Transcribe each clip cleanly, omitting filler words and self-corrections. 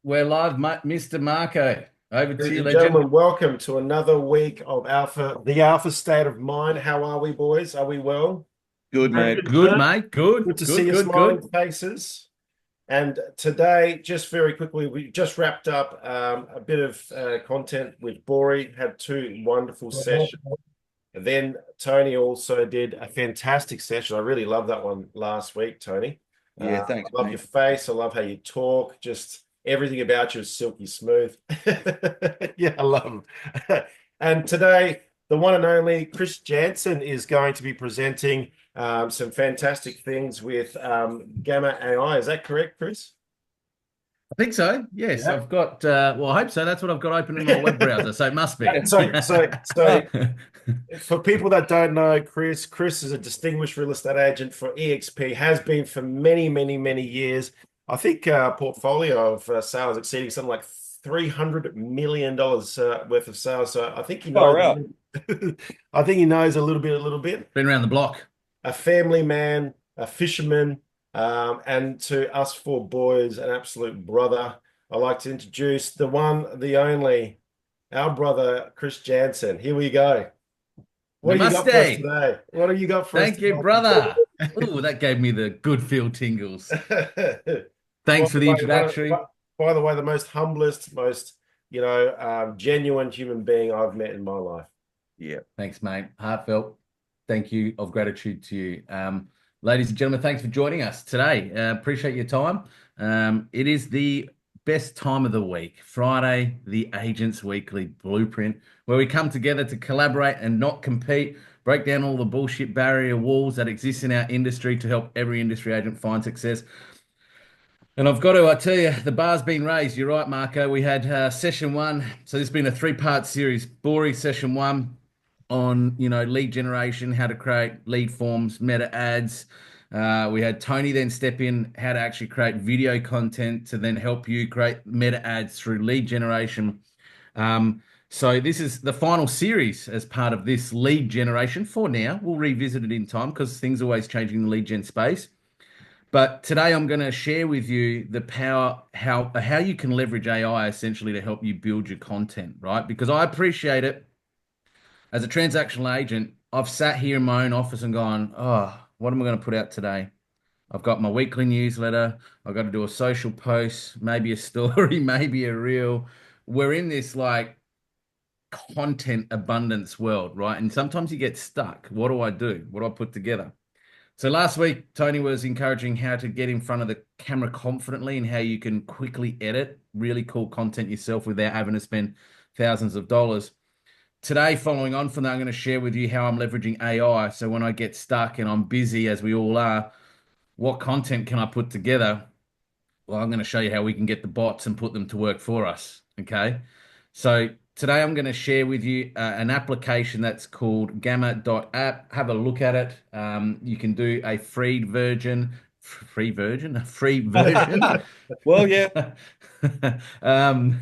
We're live, Mr. Marco. Over to Ladies you, and legend. gentlemen, welcome to another week of the Alpha State of Mind. How are we, boys? Are we well? Good, Very mate. good, Good, sir. mate. Good, Good to see good, your good, smiling good. faces. And today, just very quickly, we just wrapped up a bit of content with Bori, had two wonderful sessions. And then Tony also did a fantastic session. I really love that one last week, Tony. Yeah, I thanks, love your mate. face. I love how you talk. Just everything about you is silky smooth. Yeah, I love them. And today, the one and only Chris Janzon is going to be presenting some fantastic things with Gamma AI. Is that correct, Chris? I think so. Yes, Yeah. I've got. Well, I hope so. That's what I've got open in my web browser, so it must be. So for people that don't know, Chris is a distinguished real estate agent for EXP, has been for many, many, many years. I think portfolio of sales exceeding something like $300 million worth of sales. So I think he knows. Far out. I think he knows a little bit, a little bit. Been around the block. A family man, a fisherman, and to us four boys, an absolute brother. I'd like to introduce the one, the only, our brother, Chris Jansen. Here we go. What do you got for us Namaste. today? What do you got for us Thank you, today? brother. Oh, that gave me the good feel tingles. By Thanks for the the way, introductory. by the way, the most humblest, most genuine human being I've met in my life. Yeah. Thanks, mate. Heartfelt. Thank you of gratitude to you. Ladies and gentlemen, thanks for joining us today. Appreciate your time. It is the best time of the week, Friday, the Agents Weekly Blueprint, where we come together to collaborate and not compete, break down all the bullshit barrier walls that exist in our industry to help every industry agent find success. And I've got to, I tell you, the bar's been raised. You're right, Marco. We had session one. So this has been a three-part series. Bori session one on, lead generation, how to create lead forms, meta ads. We had Tony then step in how to actually create video content to then help you create meta ads through lead generation. So this is the final series as part of this lead generation for now. We'll revisit it in time because things are always changing in the lead gen space. But today I'm going to share with you the power, how you can leverage AI essentially to help you build your content, right? Because I appreciate it as a transactional agent. I've sat here in my own office and gone, oh, what am I going to put out today? I've got my weekly newsletter. I've got to do a social post, maybe a story, maybe a reel. We're in this like content abundance world, right? And sometimes you get stuck. What do I do? What do I put together? So last week, Tony was encouraging how to get in front of the camera confidently and how you can quickly edit really cool content yourself without having to spend thousands of dollars. Today, following on from that, I'm going to share with you how I'm leveraging AI. So when I get stuck and I'm busy, as we all are, what content can I put together? Well, I'm going to show you how we can get the bots and put them to work for us. Okay. So today I'm going to share with you an application that's called Gamma.app. Have a look at it. You can do a a free version. Well, yeah. um,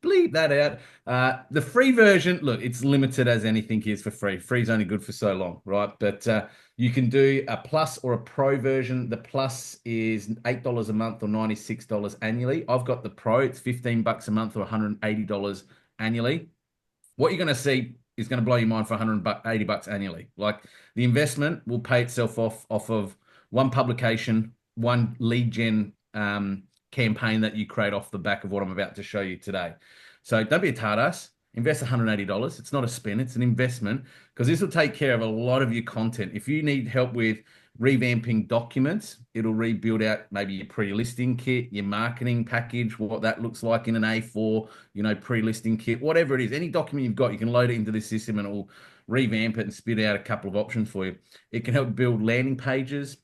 Bleep that out. The free version, look, it's limited as anything is for free. Free's only good for so long, right? But you can do a plus or a pro version. The plus is $8 a month or $96 annually. I've got the pro, it's $15 a month or $180 annually. What you're going to see is going to blow your mind for $180 annually. Like the investment will pay itself off of one publication, one lead gen campaign that you create off the back of what I'm about to show you today. So don't be a tardass. Invest $180. It's not a spin, it's an investment because this will take care of a lot of your content. If you need help with revamping documents, it'll rebuild out maybe your pre-listing kit, your marketing package, what that looks like in an A4, pre-listing kit, whatever it is. Any document you've got, you can load it into this system and it will revamp it and spit out a couple of options for you. It can help build landing pages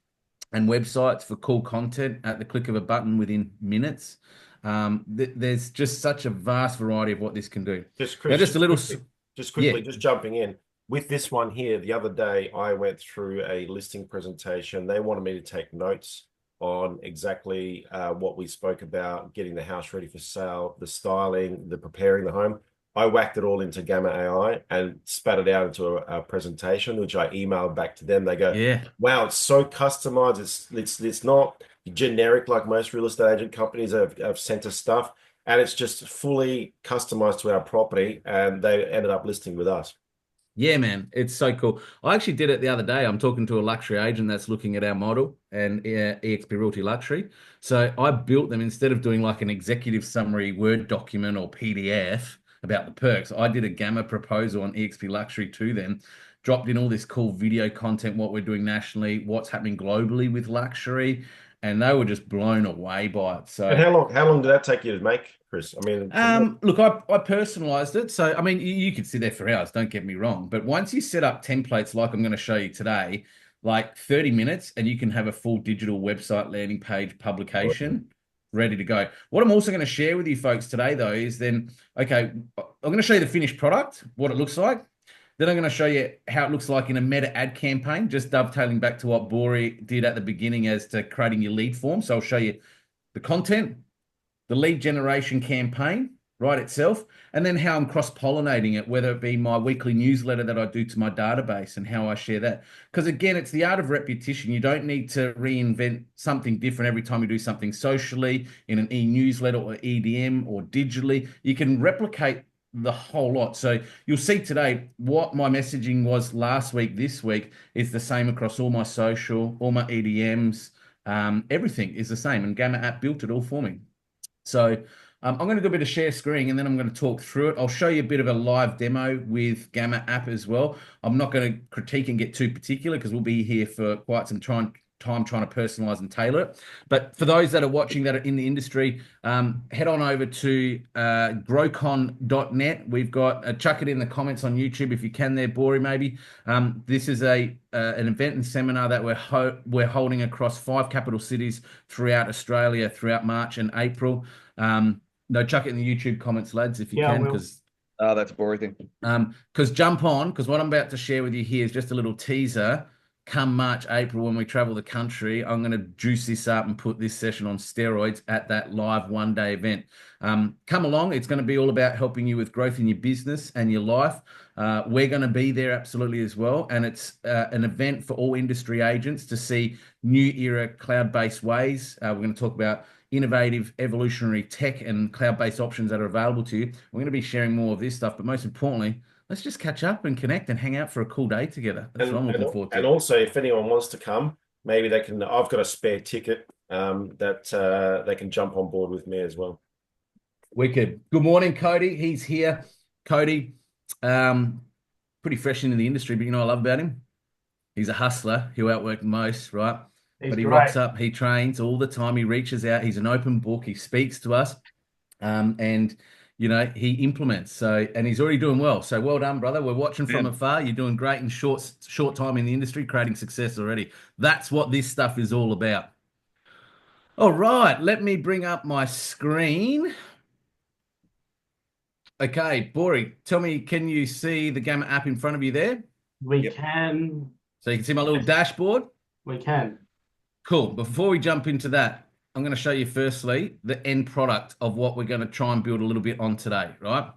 and websites for cool content at the click of a button within minutes. There's just such a vast variety of what this can do. Just Now, Chris, just a little, just yeah, quickly, just jumping in. With this one here, the other day I went through a listing presentation. They wanted me to take notes on exactly what we spoke about, getting the house ready for sale, the styling, the preparing the home. I whacked it all into Gamma AI and spat it out into a presentation, which I emailed back to them. They go, yeah, "Wow, it's so customized. It's not generic like most real estate agent companies have sent us stuff. and it's just fully customized to our property, and they ended up listing with us. Yeah, man, it's so cool. I actually did it the other day. I'm talking to a luxury agent that's looking at our model and EXP Realty Luxury. So I built them instead of doing like an executive summary Word document or PDF about the perks. I did a Gamma proposal on EXP Luxury to them, dropped in all this cool video content, what we're doing nationally, what's happening globally with luxury, and they were just blown away by it. And So how long did that take you to make, Chris? I mean, from what? look, I personalized it. So, I mean, you could sit there for hours, don't get me wrong. But once you set up templates like I'm going to show you today, like 30 minutes, and you can have a full digital website landing page publication ready to go. What I'm also going to share with you folks today, though, is then, okay, I'm going to show you the finished product, what it looks like. Then I'm going to show you how it looks like in a meta ad campaign, just dovetailing back to what Bori did at the beginning as to creating your lead form. So I'll show you the content, the lead generation campaign, right, itself, and then how I'm cross-pollinating it, whether it be my weekly newsletter that I do to my database and how I share that. Because again, it's the art of repetition. You don't need to reinvent something different every time you do something socially, in an e-newsletter or EDM or digitally. You can replicate the whole lot. So you'll see today what my messaging was last week, this week is the same across all my social, all my EDMs. Everything is the same, and Gamma app built it all for me. So I'm going to do a bit of share screen and then I'm going to talk through it. I'll show you a bit of a live demo with Gamma app as well. I'm not going to critique and get too particular because we'll be here for quite some time trying to personalize and tailor it. But for those that are watching that are in the industry, head on over to growcon.net. We've got, chuck it in the comments on YouTube if you can there, Bori, maybe. This is an event and seminar that we're holding across 5 capital cities throughout Australia throughout March and April. No, chuck it in the YouTube comments, lads, if you can, because that's a boring thing. Because jump on, because what I'm about to share with you here is just a little teaser. Come March, April, when we travel the country, I'm going to juice this up and put this session on steroids at that live one-day event. Come along. It's going to be all about helping you with growth in your business and your life. We're going to be there absolutely as well. And it's an event for all industry agents to see new era cloud-based ways. We're going to talk about innovative, evolutionary tech and cloud-based options that are available to you. We're going to be sharing more of this stuff, but most importantly, let's just catch up and connect and hang out for a cool day together. That's what I'm looking forward to. And also, if anyone wants to come, maybe they can. I've got a spare ticket that they can jump on board with me as well. Wicked. Good morning, Cody. He's here. Cody, pretty fresh into the industry, but you know what I love about him? He's a hustler. He'll outwork most, right? But he rocks up. He trains all the time. He reaches out. He's an open book. He speaks to us, and you know, he implements. So, and he's already doing well. So well done, brother. We're watching from afar. You're doing great in short time in the industry, creating success already. That's what this stuff is all about. All right, let me bring up my screen. Okay, Bori, tell me, can you see the Gamma app in front of you there? We can. So you can see my little dashboard? We can. Cool. Before we jump into that, I'm going to show you firstly the end product of what we're going to try and build a little bit on today, right?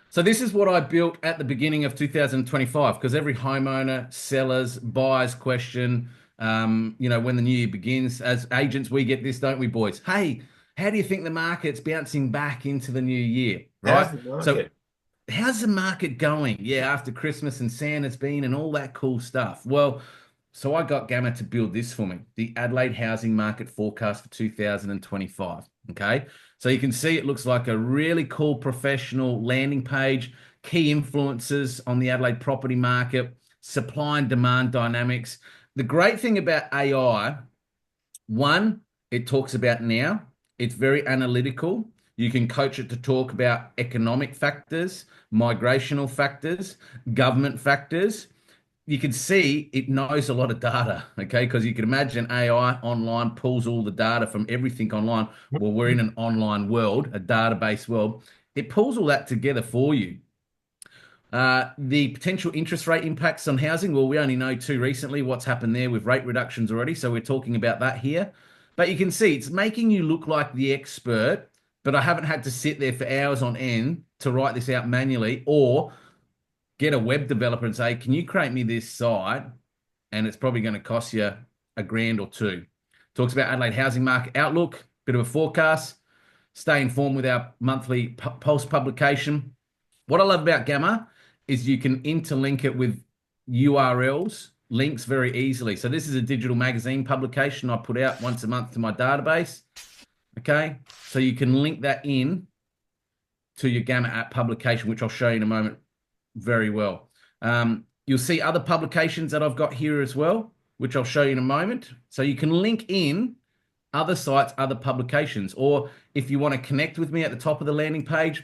So this is what I built at the beginning of 2025, because every homeowner, sellers, buyers question, you know, when the new year begins. As agents, we get this, don't we, boys? Hey, how do you think the market's bouncing back into the new year, right? So how's the market going? Yeah, after Christmas and Santa's been and all that cool stuff. Well, so I got Gamma to build this for me, the Adelaide housing market forecast for 2025. Okay, so you can see it looks like a really cool professional landing page, key influences on the Adelaide property market, supply and demand dynamics. The great thing about AI, one, it talks about now. It's very analytical. You can coach it to talk about economic factors, migrational factors, government factors. You can see it knows a lot of data, okay? Because you can imagine AI online pulls all the data from everything online. Well, we're in an online world, a database world. It pulls all that together for you. The potential interest rate impacts on housing, well, we only know too recently what's happened there with rate reductions already, so we're talking about that here. But you can see it's making you look like the expert, but I haven't had to sit there for hours on end to write this out manually or get a web developer and say, can you create me this site? And it's probably going to cost you $1,000 or $2,000. Talks about Adelaide housing market outlook, bit of a forecast. stay informed with our monthly Pulse publication. What I love about Gamma is you can interlink it with URLs, links very easily. So this is a digital magazine publication I put out once a month to my database. Okay, so you can link that in to your Gamma app publication, which I'll show you in a moment very well. You'll see other publications that I've got here as well, which I'll show you in a moment. So you can link in other sites, other publications, or if you want to connect with me at the top of the landing page,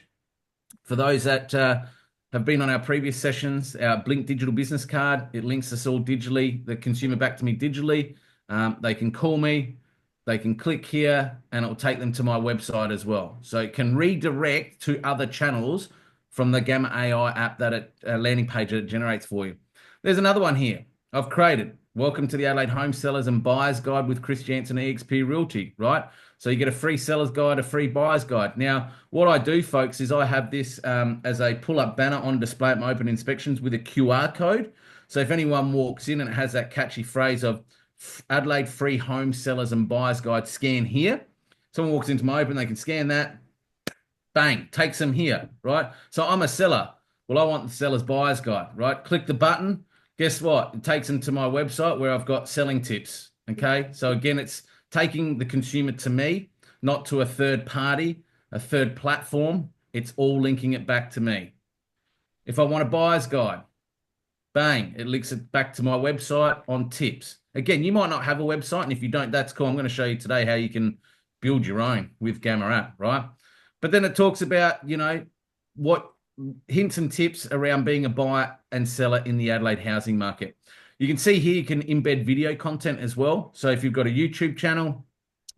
for those that have been on our previous sessions, our Blink Digital Business Card, it links us all digitally, the consumer back to me digitally. They can call me, they can click here, and it will take them to my website as well. So it can redirect to other channels from the Gamma AI app that landing page that it generates for you. There's another one here I've created. Welcome to the Adelaide Home Sellers and Buyers Guide with Chris Janzon, eXp Realty, right? So you get a free seller's guide, a free buyer's guide. Now, what I do, folks, is I have this as a pull-up banner on display at my open inspections with a QR code. So if anyone walks in and it has that catchy phrase of Adelaide Free Home Sellers and Buyers Guide, scan here. Someone walks into my open, they can scan that. Bang, takes them here, right? So I'm a seller. Well, I want the seller's buyer's guide, right? Click the button. Guess what? It takes them to my website where I've got selling tips, okay? So again, it's taking the consumer to me, not to a third party, a third platform. It's all linking it back to me. If I want a buyer's guide, bang, it links it back to my website on tips. Again, you might not have a website, and if you don't, that's cool. I'm going to show you today how you can build your own with Gamma app, right? But then it talks about, what hints and tips around being a buyer and seller in the Adelaide housing market. You can see here you can embed video content as well. So if you've got a YouTube channel,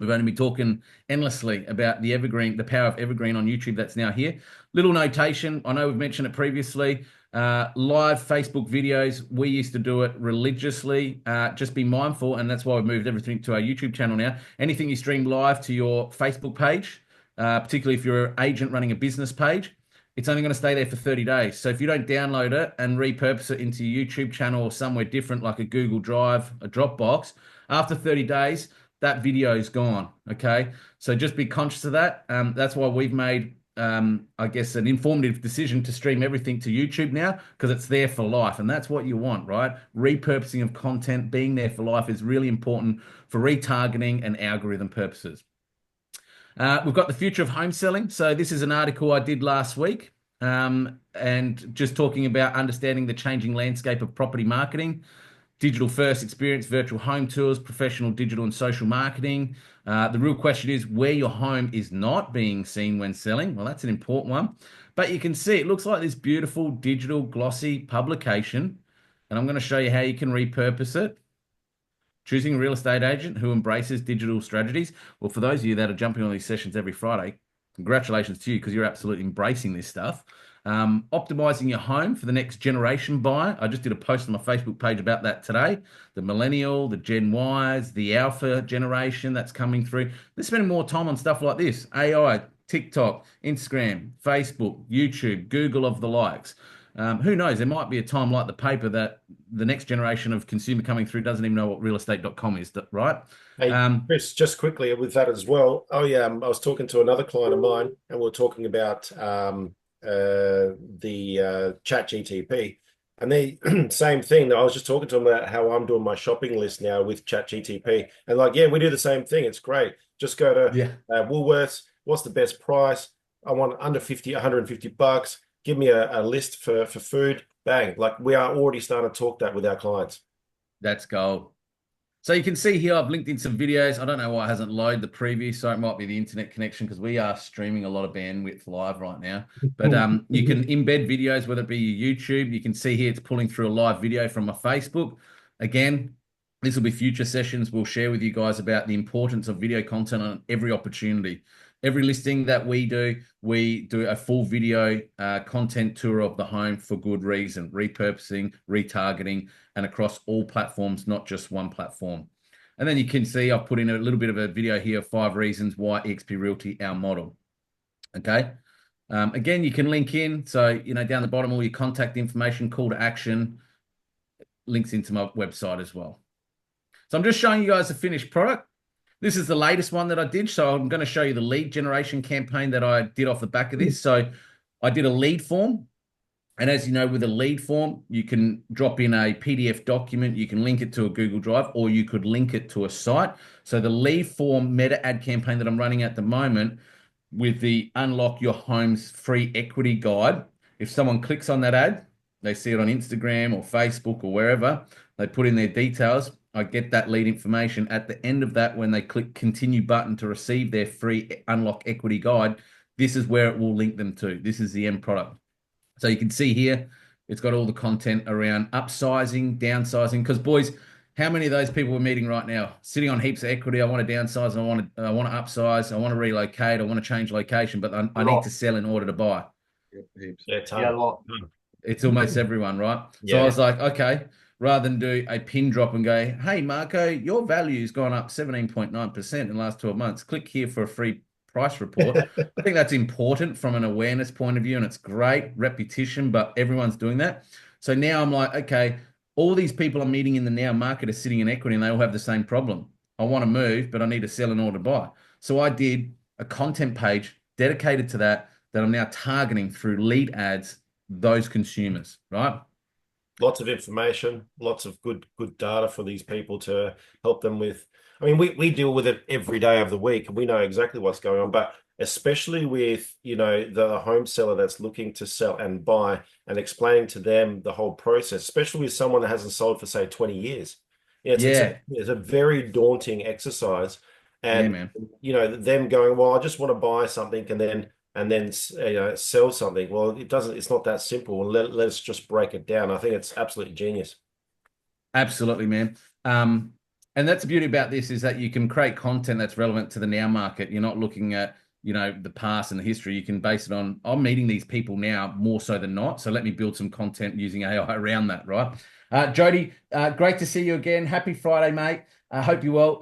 we've only been talking endlessly about the power of evergreen on YouTube. That's now here. Little notation. I know we've mentioned it previously. Live Facebook videos. We used to do it religiously. Just be mindful, and that's why we've moved everything to our YouTube channel now. Anything you stream live to your Facebook page, particularly if you're an agent running a business page, it's only going to stay there for 30 days. So if you don't download it and repurpose it into your YouTube channel or somewhere different like a Google Drive, a Dropbox, after 30 days, that video is gone, okay? So just be conscious of that. That's why we've made, I guess, an informative decision to stream everything to YouTube now, because it's there for life, and that's what you want, right? Repurposing of content, being there for life is really important for retargeting and algorithm purposes. We've got the future of home selling. So this is an article I did last week, and just talking about understanding the changing landscape of property marketing, digital first experience, virtual home tours, professional digital and social marketing. The real question is where your home is not being seen when selling. Well, that's an important one. But you can see it looks like this beautiful digital glossy publication, and I'm going to show you how you can repurpose it. Choosing a real estate agent who embraces digital strategies. Well, for those of you that are jumping on these sessions every Friday, congratulations to you, because you're absolutely embracing this stuff. Optimizing your home for the next generation buyer. I just did a post on my Facebook page about that today. The millennial, the Gen Ys, the alpha generation that's coming through. They're spending more time on stuff like this. AI, TikTok, Instagram, Facebook, YouTube, Google of the likes. Who knows? There might be a time like the paper that the next generation of consumer coming through doesn't even know what realestate.com is, right? Hey, Chris, just quickly with that as well. Oh, yeah, I was talking to another client of mine, and we are talking about the chat GTP. And they same thing. I was just talking to them about how I'm doing my shopping list now with chat GTP. And like, yeah, we do the same thing. It's great. Just go to Woolworths. What's the best price? I want under 50, 150 bucks. Give me a list for food. Bang. Like we are already starting to talk that with our clients. That's gold. So you can see here, I've linked in some videos. I don't know why it hasn't loaded the preview, so it might be the internet connection because we are streaming a lot of bandwidth live right now. But you can embed videos, whether it be your YouTube. You can see here it's pulling through a live video from my Facebook. Again, this will be future sessions. We'll share with you guys about the importance of video content on every opportunity. Every listing that we do a full video content tour of the home for good reason, repurposing, retargeting, and across all platforms, not just one platform. And then you can see I've put in a little bit of a video here, 5 reasons why eXp Realty, our model. Okay. Again, you can link in. So, down the bottom, all your contact information, call to action, links into my website as well. So I'm just showing you guys the finished product. This is the latest one that I did. So I'm going to show you the lead generation campaign that I did off the back of this. So I did a lead form. And as you know, with a lead form, you can drop in a PDF document, you can link it to a Google Drive, or you could link it to a site. So the lead form meta ad campaign that I'm running at the moment with the Unlock Your Home's free equity guide, if someone clicks on that ad, they see it on Instagram or Facebook or wherever, they put in their details, I get that lead information. At the end of that, when they click continue button to receive their free Unlock Equity guide, this is where it will link them to. This is the end product. So you can see here, it's got all the content around upsizing, downsizing. Because boys, how many of those people we're meeting right now, sitting on heaps of equity? I want to downsize, I want to upsize, I want to relocate, I want to change location, but I need to sell in order to buy. Yeah, Yeah, a lot. It's almost everyone, right? So Yeah. I was like, okay, rather than do a pin drop and go, hey, Marco, your value's gone up 17.9% in the last 12 months. Click here for a free price report. I think that's important from an awareness point of view, and it's great repetition, but everyone's doing that. So now I'm like, okay, all these people I'm meeting in the now market are sitting in equity and they all have the same problem. I want to move, but I need to sell in order to buy. So I did a content page dedicated to that I'm now targeting through lead ads, those consumers, right? Lots of information, lots of good data for these people to help them with. I mean, we deal with it every day of the week, and we know exactly what's going on. But especially with, the home seller that's looking to sell and buy, and explaining to them the whole process, especially with someone that hasn't sold for, say, 20 years. It's a very daunting exercise. And, man. Them going, well, I just want to buy something and then sell something. Well, it's not that simple. Let's just break it down. I think it's absolutely genius. Absolutely, man. And that's the beauty about this, is that you can create content that's relevant to the now market. You're not looking at, the past and the history. You can base it on, I'm meeting these people now more so than not. So let me build some content using AI around that, right? Jody, great to see you again. Happy Friday, mate. I hope you're well.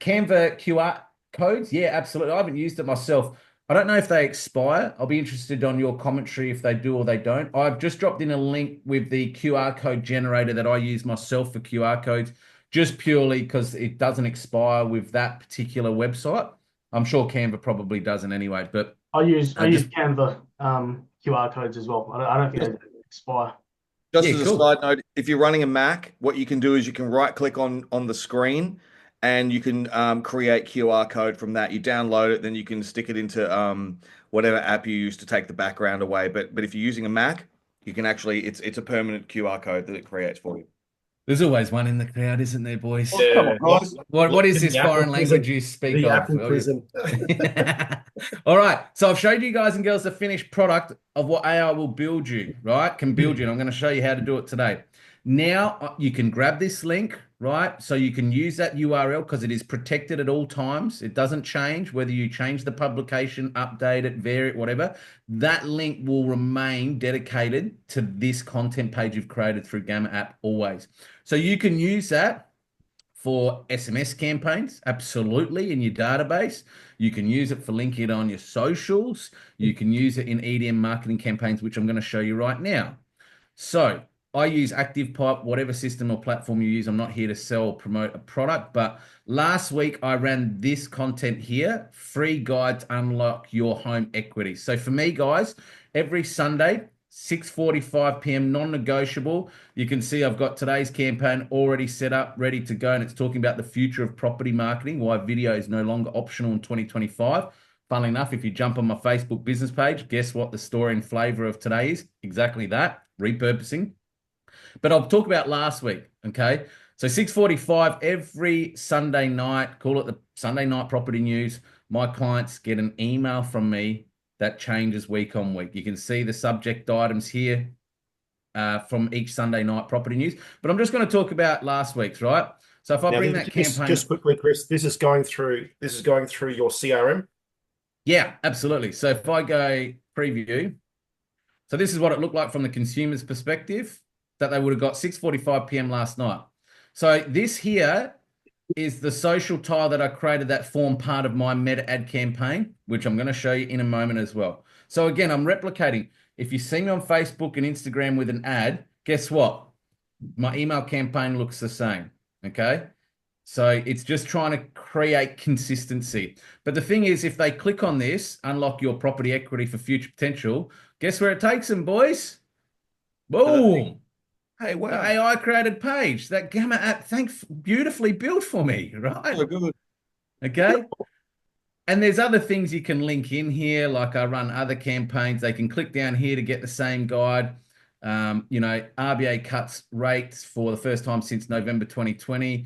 Canva QR codes. Yeah, absolutely. I haven't used it myself. I don't know if they expire. I'll be interested on your commentary if they do or they don't. I've just dropped in a link with the QR code generator that I use myself for QR codes, just purely because it doesn't expire with that particular website. I'm sure Canva probably doesn't anyway, but I use Canva QR codes as well. I don't think they expire. Just Yeah, as a cool. side note, if you're running a Mac, what you can do is you can right click on the screen and you can create QR code from that. You download it, then you can stick it into whatever app you use to take the background away. But if you're using a Mac, you can actually, it's a permanent QR code that it creates for you. There's always one in the crowd, isn't there, boys? Oh, come on, guys. What is this The foreign Apple language prison. you speak The of? Apple prison. All right. So I've showed you guys and girls the finished product of what AI will build you, right? Can build you. And I'm going to show you how to do it today. Now you can grab this link, right? So you can use that URL because it is protected at all times. It doesn't change, whether you change the publication, update it, vary it, whatever. That link will remain dedicated to this content page you've created through Gamma app always. So you can use that for SMS campaigns, absolutely, in your database. You can use it for linking it on your socials. You can use it in EDM marketing campaigns, which I'm going to show you right now. So I use ActivePipe, whatever system or platform you use. I'm not here to sell or promote a product, but last week I ran this content here, free guide to unlock your home equity. So for me, guys, every Sunday, 6:45 p.m. non-negotiable. You can see I've got today's campaign already set up, ready to go, and it's talking about the future of property marketing, why video is no longer optional in 2025. Funnily enough, if you jump on my Facebook business page, guess what the story and flavor of today is? Exactly that, repurposing. But I'll talk about last week, okay? So 6:45 every Sunday night, call it the Sunday night property news. My clients get an email from me that changes week on week. You can see the subject items here from each Sunday night property news. But I'm just going to talk about last week's, right? So if I bring that campaign, just quickly, Chris, this is going through your CRM. Yeah, absolutely. So if I go preview, so this is what it looked like from the consumer's perspective, that they would have got 6:45 p.m. last night. So this here is the social tile that I created that formed part of my meta ad campaign, which I'm going to show you in a moment as well. So again, I'm replicating. If you see me on Facebook and Instagram with an ad, guess what? My email campaign looks the same, okay? So it's just trying to create consistency. But the thing is, if they click on this, unlock your property equity for future potential, guess where it takes them, boys? Boom. Hey, The wow. AI created page. That Gamma app, thanks, beautifully built for me, right? So good. Okay. And there's other things you can link in here, like I run other campaigns. They can click down here to get the same guide. RBA cuts rates for the first time since November 2020.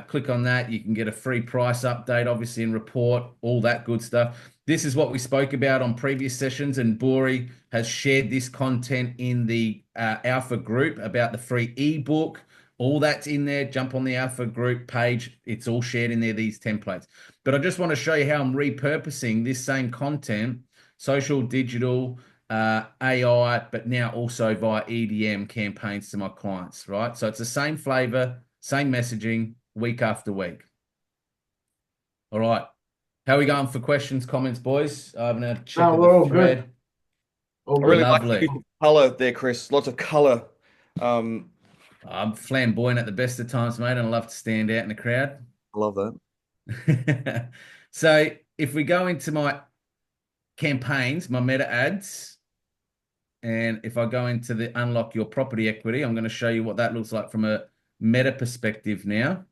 Click on that. You can get a free price update, obviously, and report, all that good stuff. This is what we spoke about on previous sessions, and Bori has shared this content in the Alpha group about the free ebook. All that's in there. Jump on the Alpha group page. It's all shared in there, these templates. But I just want to show you how I'm repurposing this same content, social, digital, AI, but now also via EDM campaigns to my clients, right? So it's the same flavor, same messaging, week after week. All right. How are we going for questions, comments, boys? I'm going to check we're all the thread. good. All I good. really Lovely. like the use of color there, Chris. Lots of color. I'm flamboyant at the best of times, mate, and I love to stand out in the crowd. I love that. So if we go into my campaigns, my meta ads, and if I go into the unlock your property equity, I'm going to show you what that looks like from a meta perspective now.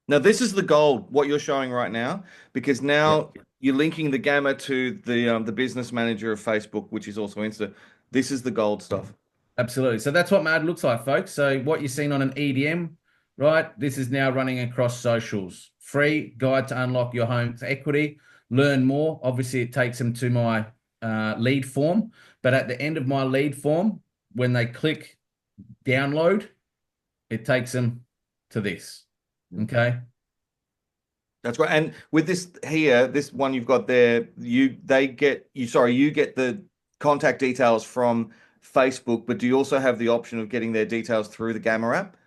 Now, this is the gold, what you're showing right now, because now you're linking the Gamma to the business manager of Facebook, which is also Insta. This is the gold stuff. Absolutely. So that's what my ad looks like, folks. So what you're seeing on an EDM, right? This is now running across socials. Free guide to unlock your home's equity. Learn more. Obviously, it takes them to my lead form. But at the end of my lead form, when they click download, it takes them to this. Okay. That's right. And with this here, this one you've got there, you get the contact details from Facebook, but do you also have the option of getting their details through the Gamma app?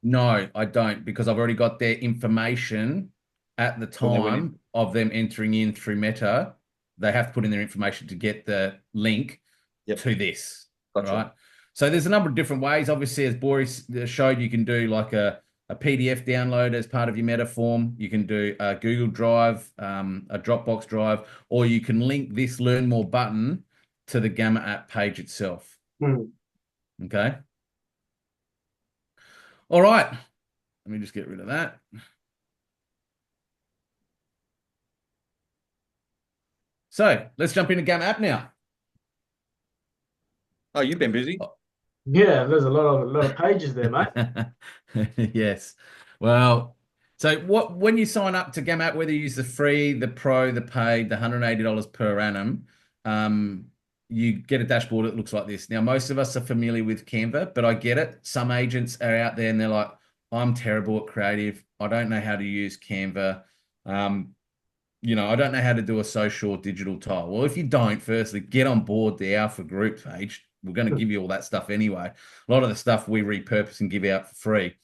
No, I don't, because I've already got their information at the time of them entering in through Meta. They have to put in their information to get the link to this. Gotcha. Right. So there's a number of different ways. Obviously, as Boris showed, you can do like a PDF download as part of your Meta form. You can do a Google Drive, a Dropbox Drive, or you can link this Learn More button to the Gamma app page itself. Okay. All right. Let me just get rid of that. So let's jump into Gamma app now. Oh, you've been busy. Yeah, there's a lot of pages there, mate. Yes. Well, so when you sign up to Gamma app, whether you use the free, the pro, the paid, the $180 per annum, you get a dashboard that looks like this. Now, most of us are familiar with Canva, but I get it. Some agents are out there and they're like, I'm terrible at creative. I don't know how to use Canva. I don't know how to do a social or digital tile. Well, if you don't, firstly, get on board the Alpha group page. We're going to give you all that stuff anyway. A lot of the stuff we repurpose and give out for free.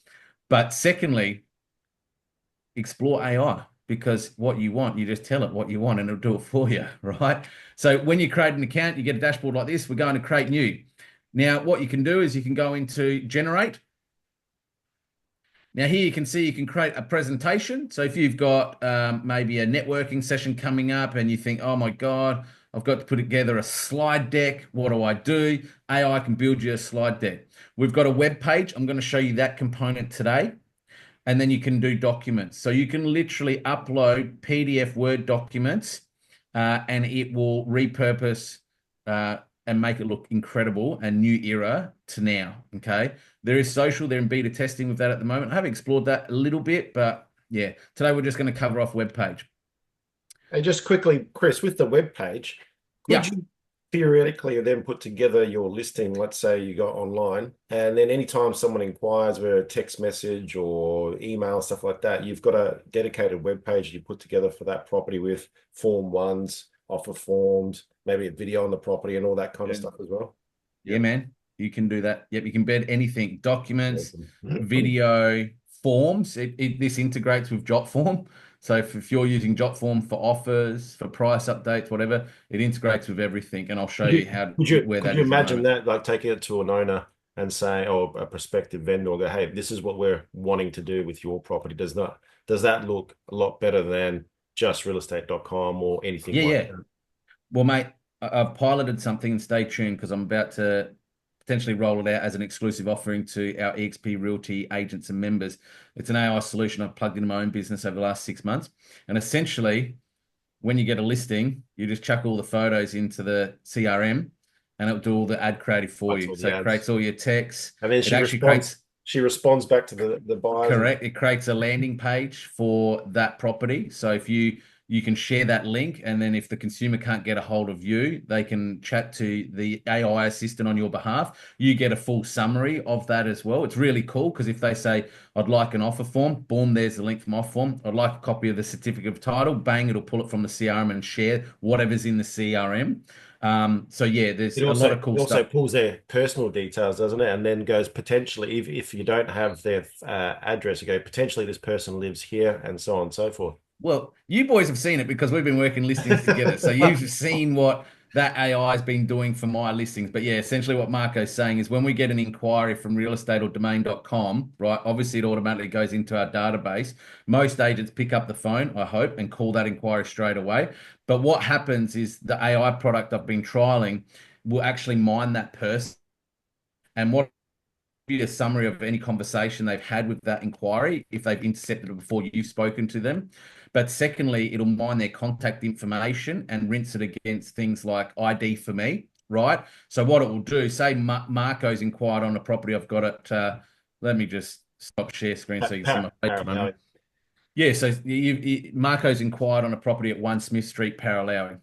But secondly, explore AI, because what you want, you just tell it what you want and it'll do it for you, right? So when you create an account, you get a dashboard like this. We're going to create new. Now, what you can do is you can go into generate. Now here you can see you can create a presentation. So if you've got maybe a networking session coming up and you think, oh my God, I've got to put together a slide deck. What do I do? AI can build you a slide deck. We've got a web page. I'm going to show you that component today. And then you can do documents. So you can literally upload PDF Word documents and it will repurpose and make it look incredible and new era to now, okay? There is social, they're in beta testing with that at the moment. I haven't explored that a little bit, but yeah, today we're just going to cover off web page. And just quickly, Chris, with the web page, could you theoretically then put together your listing, let's say you got online, and then anytime someone inquires via a text message or email, stuff like that, you've got a dedicated web page you put together for that property with form ones, offer forms, maybe a video on the property and all that kind of stuff as well? Yeah, man, you can do that. Yep, you can embed anything, documents, video, forms. This integrates with Jotform. So if you're using Jotform for offers, for price updates, whatever, it integrates with everything. And I'll show you how Could you imagine that, like taking it to an owner and say, or a prospective vendor go, hey, this is what we're wanting to do with your property. Does that look a lot better than just realestate.com or anything Yeah, like yeah. that? Well, mate, I've piloted something, and stay tuned because I'm about to potentially roll it out as an exclusive offering to our EXP Realty agents and members. It's an AI solution I've plugged into my own business over the last 6 months. And essentially, when you get a listing, you just chuck all the photos into the CRM and it'll do all the ad creative for That's you. all So the it ads. creates all your text. And then It actually creates she responds back to the buyers. Correct. It creates a landing page for that property. So if you can share that link, and then if the consumer can't get a hold of you, they can chat to the AI assistant on your behalf. You get a full summary of that as well. It's really cool because if they say, I'd like an offer form, boom, there's the link from offer form. I'd like a copy of the certificate of title, bang, it'll pull it from the CRM and share whatever's in the CRM. So yeah, there's a lot of It cool also stuff. pulls their personal details, doesn't it? And then goes potentially, if you don't have their address, you go potentially this person lives here, and so on and so forth. Well, you boys have seen it because we've been working listings together. So you've seen what that AI has been doing for my listings. But yeah, essentially what Marco's saying is when we get an inquiry from realestateordomain.com, right, obviously it automatically goes into our database. Most agents pick up the phone, I hope, and call that inquiry straight away. But what happens is the AI product I've been trialing will actually mine that person. And what be a summary of any conversation they've had with that inquiry if they've intercepted it before you've spoken to them. But secondly, it'll mine their contact information and rinse it against things like ID for me, right? So what it will do, say Marco's inquired on a property, I've got it. Let me just stop share screen so you can see my face at the moment. Yeah, so Marco's inquired on a property at 1 Smith Street, Parallel.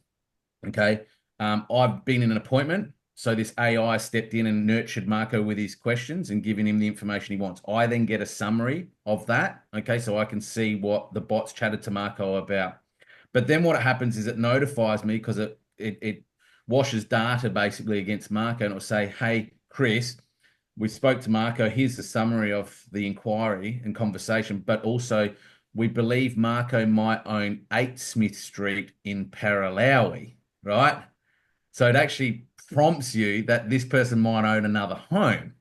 Okay. I've been in an appointment. So this AI stepped in and nurtured Marco with his questions and given him the information he wants. I then get a summary of that. Okay. So I can see what the bots chatted to Marco about. But then what happens is it notifies me because it washes data basically against Marco and it'll say, hey, Chris, we spoke to Marco. Here's the summary of the inquiry and conversation, but also we believe Marco might own 8 Smith Street in Paralawi, right? So it actually prompts you that this person might own another home.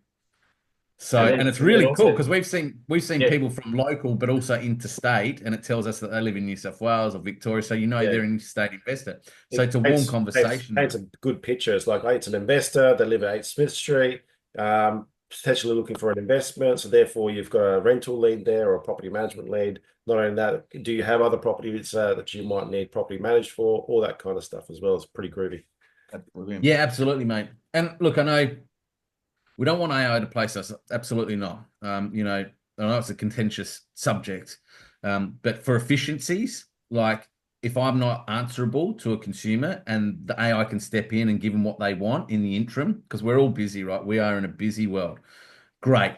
So, and it's And then really cool also, because we've seen yeah, people from local, but also interstate, and it tells us that they live in New South Wales or Victoria. So you know yeah, they're an interstate investor. So it it's a warm conversation, paints mate. a good picture. It's like, hey, it's an investor. They live at 8 Smith Street, potentially looking for an investment. So therefore, you've got a rental lead there or a property management lead. Not only that, do you have other properties that you might need property managed for? All that kind of stuff as well. It's pretty groovy. That's brilliant. Yeah, absolutely, mate. And look, I know we don't want AI to place us. Absolutely not. I know it's a contentious subject, but for efficiencies, like if I'm not answerable to a consumer and the AI can step in and give them what they want in the interim, because we're all busy, right? We are in a busy world. Great.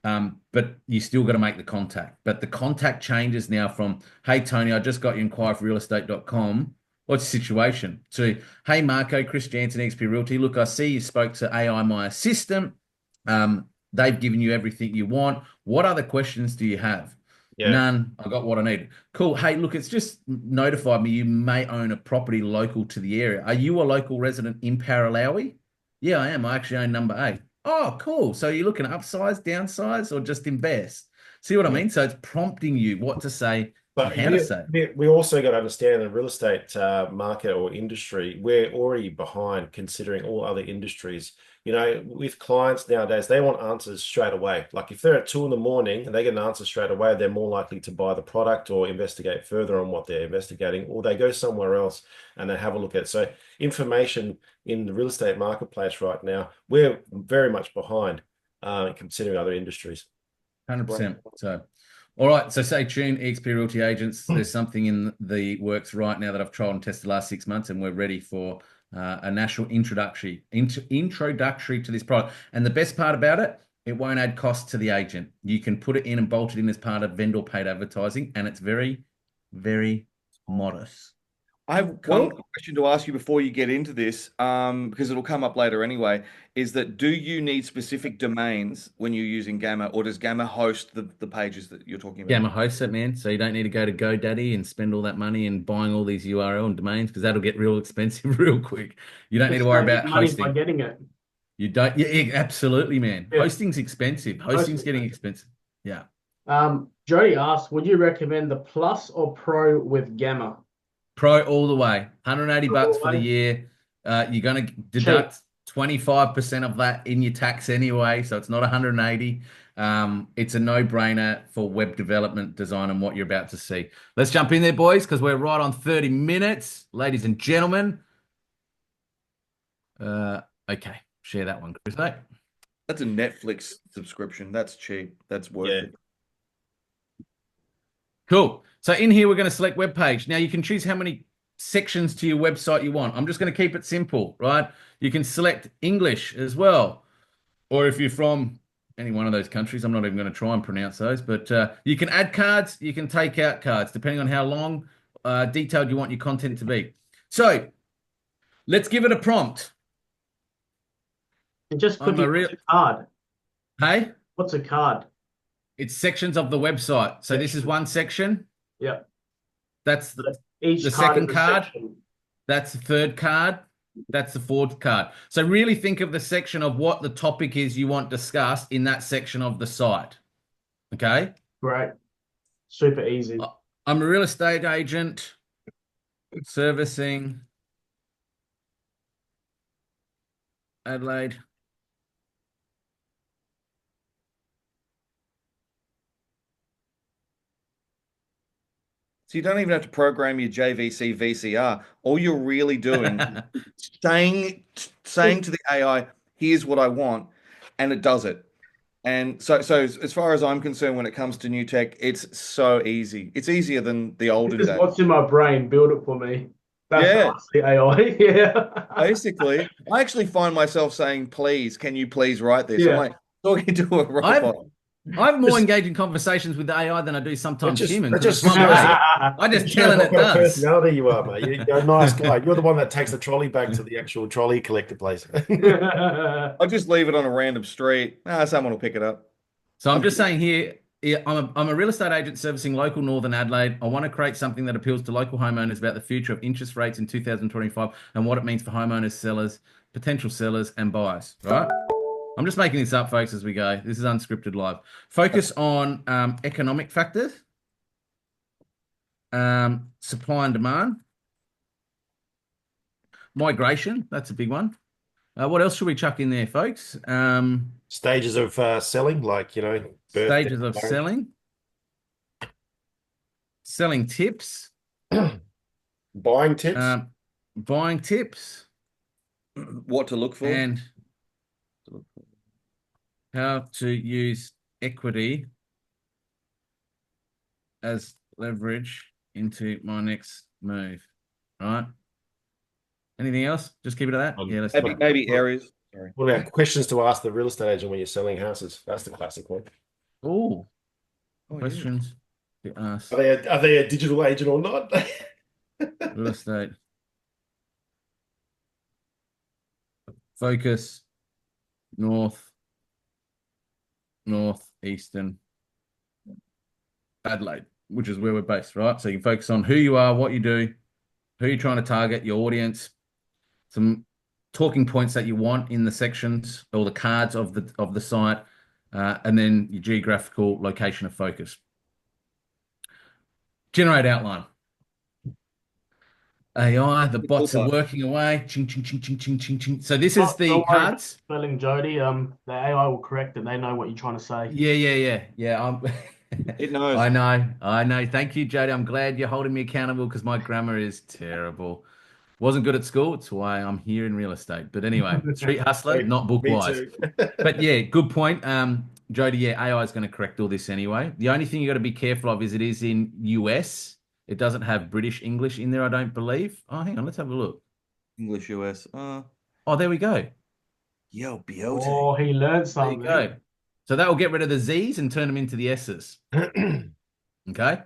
But you still got to make the contact. But the contact changes now from, hey, Tony, I just got your inquiry for realestate.com. What's the situation? To, hey, Marco, Chris Janzon, XP Realty. Look, I see you spoke to AI, my assistant. They've given you everything you want. What other questions do you have? Yeah. None. I got what I need. Cool. Hey, look, it's just notified me you may own a property local to the area. Are you a local resident in Paralawi? Yeah, I am. I actually own number 8. Oh, cool. So you're looking at upsize, downsize, or just invest? See what I mean? So it's prompting you what to say and But how to say it. we also got to understand the real estate market or industry, we're already behind considering all other industries. You know, with clients nowadays, they want answers straight away. Like if they're at 2 in the morning and they get an answer straight away, they're more likely to buy the product or investigate further on what they're investigating, or they go somewhere else and they have a look at it. So information in the real estate marketplace right now, we're very much behind considering other industries. 100%. So, all right. So stay tuned, EXP Realty agents. There's something in the works right now that I've tried and tested the last 6 months, and we're ready for a national introductory to this product. And the best part about it, it won't add cost to the agent. You can put it in and bolt it in as part of vendor paid advertising, and it's very, very modest. I have one question to ask you before you get into this, because it'll come up later anyway, is that do you need specific domains when you're using Gamma, or does Gamma host the pages that you're talking about? Gamma hosts it, man. So you don't need to go to GoDaddy and spend all that money and buying all these URL and domains because that'll get real expensive real quick. You don't need to worry Save about money by hosting. getting it. You don't, yeah, absolutely, man. Yeah. Hosting's expensive. Hosting's getting expensive. Yeah. Jody asked, would you recommend the Plus or Pro with Gamma? Pro all the way. 180 bucks for the Way. year. You're going to Cheap. deduct 25% of that in your tax anyway, so it's not 180. It's a no-brainer for web development, design, and what you're about to see. Let's jump in there, boys, because we're right on 30 minutes. Ladies and gentlemen. Okay, share that one, Chris. Mate. That's a Netflix subscription. That's cheap. That's worth it. Cool. So in here, we're going to select web page. Now you can choose how many sections to your website you want. I'm just going to keep it simple, right? You can select English as well. Or if you're from any one of those countries, I'm not even going to try and pronounce those, but you can add cards, you can take out cards, depending on how long, detailed you want your content to be. So let's give it a prompt. And just quickly, what's a card? Hey? What's a card? It's sections of the website. So this is one section. Yeah. That's Each the card second is a card. section. That's the third card. That's the fourth card. So really think of the section of what the topic is you want discussed in that section of the site. Okay? Great. Super easy. I'm a real estate agent servicing Adelaide. So you don't even have to program your JVC VCR. All you're really doing is saying to the AI, here's what I want, and it does it. And so as far as I'm concerned, when it comes to new tech, it's so easy. It's easier than the olden This is days. what's in my brain. Build it for me. That's Yeah. the AI. Yeah. Basically, I actually find myself saying, please, can you please write this? Yeah. I'm like talking to a robot. I have more engaging conversations with the AI than I do sometimes humans. That just I just tell it what kind of does. personality you are, mate. You're a nice guy. You're the one that takes the trolley back to the actual trolley collector place. I'll just leave it on a random street. Someone will pick it up. So I'm just saying here, I'm a real estate agent servicing local Northern Adelaide. I want to create something that appeals to local homeowners about the future of interest rates in 2025 and what it means for homeowners, sellers, potential sellers, and buyers, right? I'm just making this up, folks, as we go. This is unscripted live. Focus on economic factors, supply and demand, migration. That's a big one. What else should we chuck in there, folks? Stages of selling, like, Stages of selling tips, buying tips, buying tips, what to look for, and how to use equity as leverage into my next move. Right? Anything else? Just keep it at that. Yeah, let's maybe areas. Sorry. What about questions to ask the real estate agent when you're selling houses? That's the classic one. Oh, questions to ask. Are they a digital agent or not? Real estate. Focus northeastern Adelaide, which is where we're based, right? So you can focus on who you are, what you do, who you're trying to target, your audience, some talking points that you want in the sections or the cards of the site, and then your geographical location of focus. Generate outline. AI, the bots are working away. Ching, ching, ching, ching, ching, ching, ching. So this is the cards. Spelling, Jody. The AI will correct it. They know what you're trying to say. Yeah. It knows. I know. Thank you, Jody. I'm glad you're holding me accountable because my grammar is terrible. Wasn't good at school. It's why I'm here in real estate. But anyway, street hustler, not book wise. But yeah, good point. Jody, yeah, AI is going to correct all this anyway. The only thing you got to be careful of is it is in US. It doesn't have British English in there, I don't believe. Oh, hang on, let's have a look. English US. Oh, there we go. Yo, beauty. Oh, he learned something. There you go. So that will get rid of the Z's and turn them into the S's. Okay.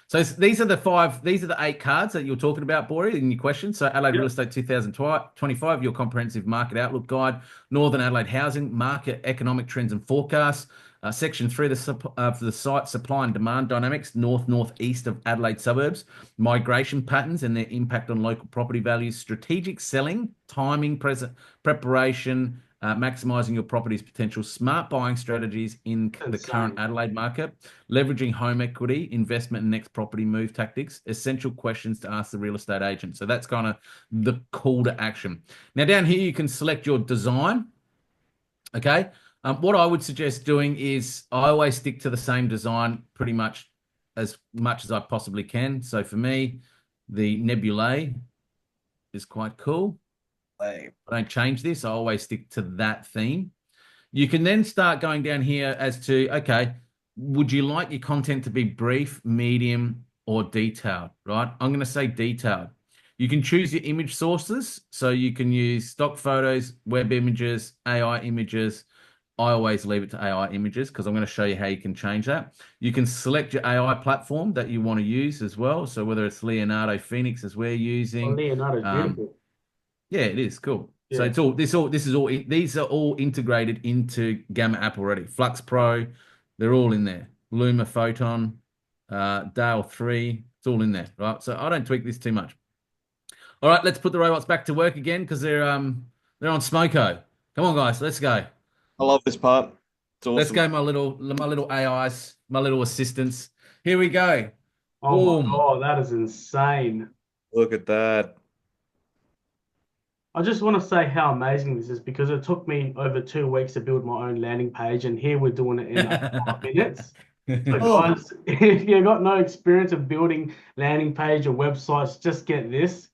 So these are the 8 cards that you're talking about, Bori, in your question. So Adelaide Real Estate 2025, your comprehensive market outlook guide, Northern Adelaide housing, market, economic trends and forecasts. Section 3 of the site, supply and demand dynamics, northeast of Adelaide suburbs, migration patterns and their impact on local property values, strategic selling, timing, preparation, maximizing your property's potential, smart buying strategies in the current Insane. Adelaide market, leveraging home equity, investment and next property move tactics, essential questions to ask the real estate agent. So that's kind of the call to action. Now down here, you can select your design. Okay. What I would suggest doing is I always stick to the same design pretty much as I possibly can. So for me, the nebulae is quite cool. I don't change this. I always stick to that theme. You can then start going down here as to, okay, would you like your content to be brief, medium, or detailed, right? I'm going to say detailed. You can choose your image sources. So you can use stock photos, web images, AI images. I always leave it to AI images because I'm going to show you how you can change that. You can select your AI platform that you want to use as well. So whether it's Leonardo Phoenix as we're using. Leonardo's beautiful. Yeah, it is cool. So Yeah. it's all these are all integrated into Gamma.app already. Flux Pro, they're all in there. Luma Photon, Dale 3, it's all in there, right? So I don't tweak this too much. All right, let's put the robots back to work again because they're on Smoko. Come on, guys, let's go. I love this part. It's awesome. Let's go, my little AIs, my little assistants. Here we go. Oh Boom. my God, that is insane. Look at that. I just want to say how amazing this is because it took me over 2 weeks to build my own landing page, and here we're doing it in 5 minutes. So guys, if you've got no experience of building landing page or websites, just get this.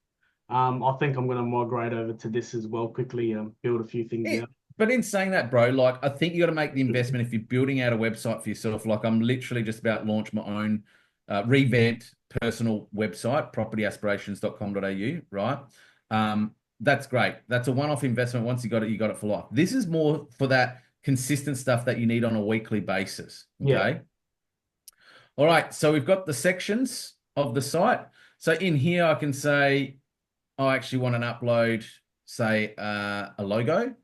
I think I'm going to migrate over to this as well quickly and build a few things out. But in saying that, bro, like I think you got to make the investment if you're building out a website for yourself. Like I'm literally just about to launch my own revamped personal website, propertyaspirations.com.au, right? That's great. That's a one-off investment. Once you got it for life. This is more for that consistent stuff that you need on a weekly basis. Okay. Yeah. All right. So we've got the sections of the site. So in here, I can say, I actually want to upload, say, a logo,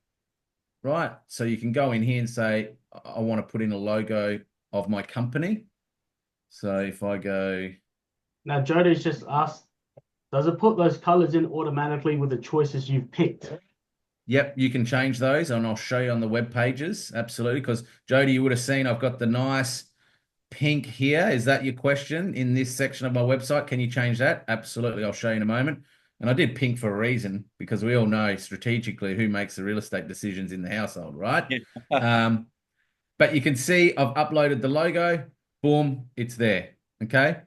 right? So you can go in here and say, I want to put in a logo of my company. So if I go. Now, Jody's just asked, does it put those colors in automatically with the choices you've picked? Yep, you can change those, and I'll show you on the web pages. Absolutely, because Jody, you would have seen I've got the nice pink here. Is that your question in this section of my website? Can you change that? Absolutely, I'll show you in a moment. And I did pink for a reason because we all know strategically who makes the real estate decisions in the household, right? Yeah. But you can see I've uploaded the logo. Boom, it's there. Okay.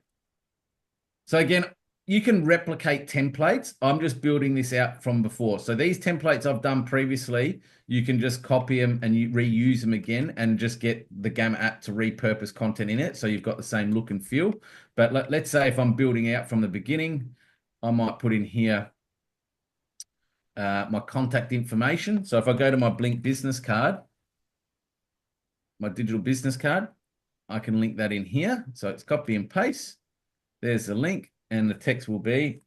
So again, you can replicate templates. I'm just building this out from before. So these templates I've done previously, you can just copy them and you reuse them again and just get the Gamma app to repurpose content in it. So you've got the same look and feel. But let's say if I'm building out from the beginning, I might put in here my contact information. So if I go to my Blink business card, my digital business card, I can link that in here. So it's copy and paste. There's the link. And the text will be,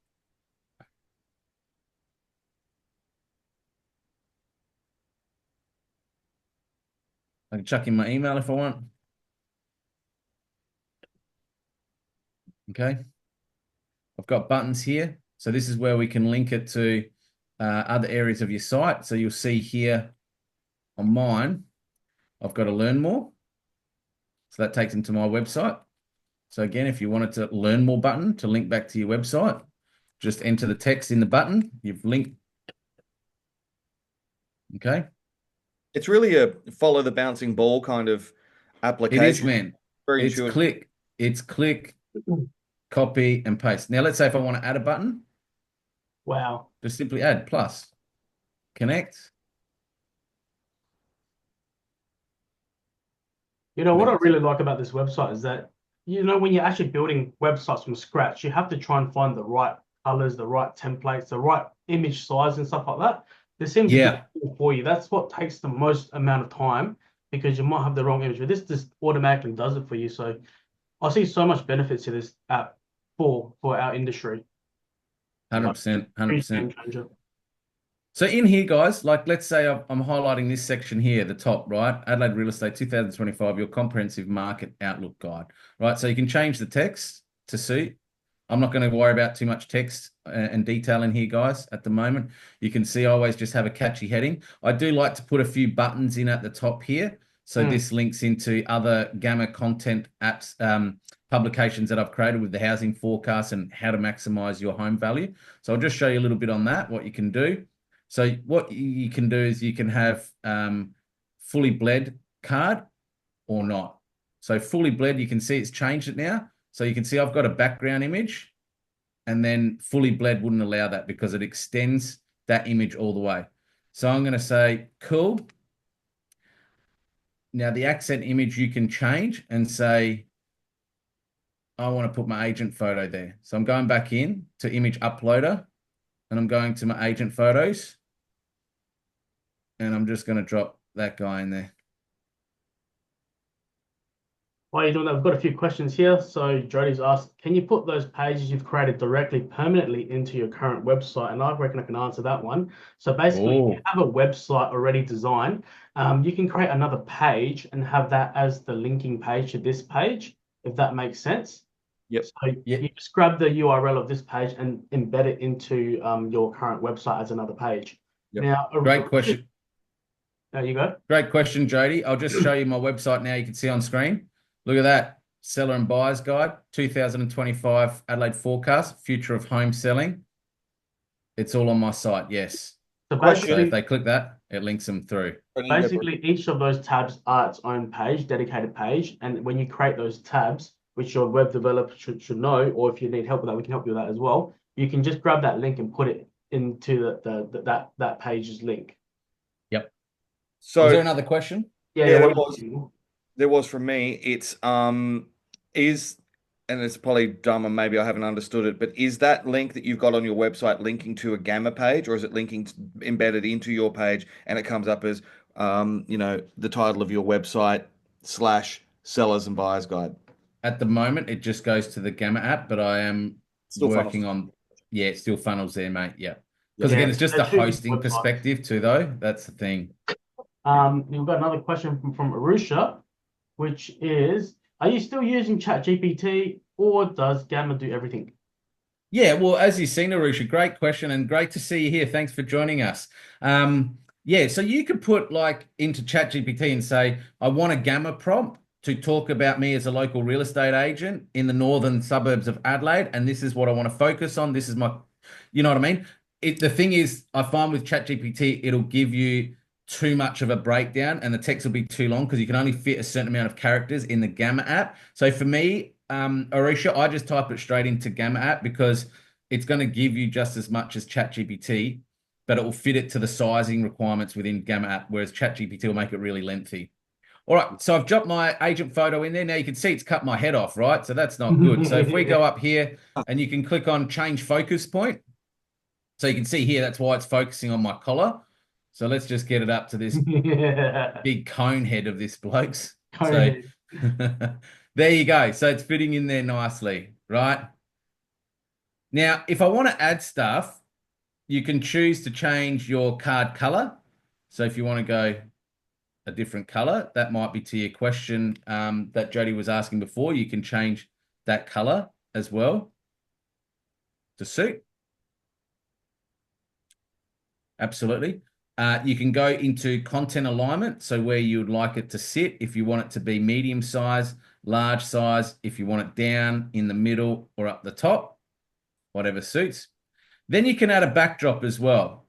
I can chuck in my email if I want. Okay. I've got buttons here. So this is where we can link it to other areas of your site. So you'll see here on mine, I've got to learn more. So that takes them to my website. So again, if you wanted to learn more button to link back to your website, just enter the text in the button. You've linked. Okay. It's really a follow the bouncing ball kind of application. It is, man. Very it's intuitive. click, copy, and paste. Now, let's say if I want to add a button. Wow. Just simply add plus, connect. You know, what I really like about this website is that, you know, when you're actually building websites from scratch, you have to try and find the right colors, the right templates, the right image size and stuff like that. This seems to be cool for you. That's what takes the most amount of time because you might have the wrong image, but this just automatically does it for you. So I see so much benefits to this app for our industry. 100%, 100%. So So in here, guys, like let's say I'm highlighting this section here, the top, right? Adelaide Real Estate 2025, your comprehensive market outlook guide, right? So you can change the text to suit. I'm not going to worry about too much text and detail in here, guys, at the moment. You can see I always just have a catchy heading. I do like to put a few buttons in at the top here. So this links into other Gamma content apps, publications that I've created with the housing forecast and how to maximize your home value. So I'll just show you a little bit on that, what you can do. So what you can do is you can have fully bled card or not. So fully bled, you can see it's changed it now. So you can see I've got a background image, and then fully bled wouldn't allow that because it extends that image all the way. So I'm going to say, cool. Now the accent image you can change and say, I want to put my agent photo there. So I'm going back in to image uploader, and I'm going to my agent photos, and I'm just going to drop that guy in there. While you're doing that, I've got a few questions here. So Jody's asked, can you put those pages you've created directly permanently into your current website? And I reckon I can answer that one. So basically, if you have a website already designed, you can create another page and have that as the linking page to this page, if that makes sense. Yep. So you just grab the URL of this page and embed it into your current website as another page. Yep. Now, Great question. There you go. Great question, Jody. I'll just show you my website now. You can see on screen. Look at that. Seller and Buyer's Guide, 2025 Adelaide Forecast, Future of Home Selling. It's all on my site, yes. So So if they click that, it links them through. basically, each of those tabs are its own page, dedicated page. And when you create those tabs, which your web developer should know, or if you need help with that, we can help you with that as well. You can just grab that link and put it into that page's link. Yep. So is there another question? Yeah, there was from me. It's and it's probably dumb and maybe I haven't understood it, but is that link that you've got on your website linking to a Gamma page, or is it linking embedded into your page and it comes up as the title of your website / sellers and buyers guide? At the moment, it just goes to the Gamma app, but I am Still working funnels. it still funnels there, mate. Yeah. Because again, it's just a hosting perspective too, though. That's the thing. We've got another question from Arusha, which is, are you still using ChatGPT or does Gamma do everything? Yeah, well, as you've seen, Arusha, great question and great to see you here. Thanks for joining us. Yeah, so you could put into ChatGPT and say, I want a Gamma prompt to talk about me as a local real estate agent in the northern suburbs of Adelaide, and this is what I want to focus on. This is my, you know what I mean? The thing is, I find with ChatGPT, it'll give you too much of a breakdown and the text will be too long because you can only fit a certain amount of characters in the Gamma app. So for me, Arisha, I just type it straight into Gamma app because it's going to give you just as much as ChatGPT, but it will fit it to the sizing requirements within Gamma app, whereas ChatGPT will make it really lengthy. All right, so I've dropped my agent photo in there. Now you can see it's cut my head off, right? So that's not good. So if we go up here and you can click on change focus point. So you can see here, that's why it's focusing on my collar. So let's just get it up to this big cone head of this bloke's. So there you go. So it's fitting in there nicely, right? Now, if I want to add stuff, you can choose to change your card color. So if you want to go a different color, that might be to your question that Jody was asking before. You can change that color as well to suit. Absolutely. You can go into content alignment, so where you would like it to sit, if you want it to be medium size, large size, if you want it down, in the middle, or up the top, whatever suits. Then you can add a backdrop as well.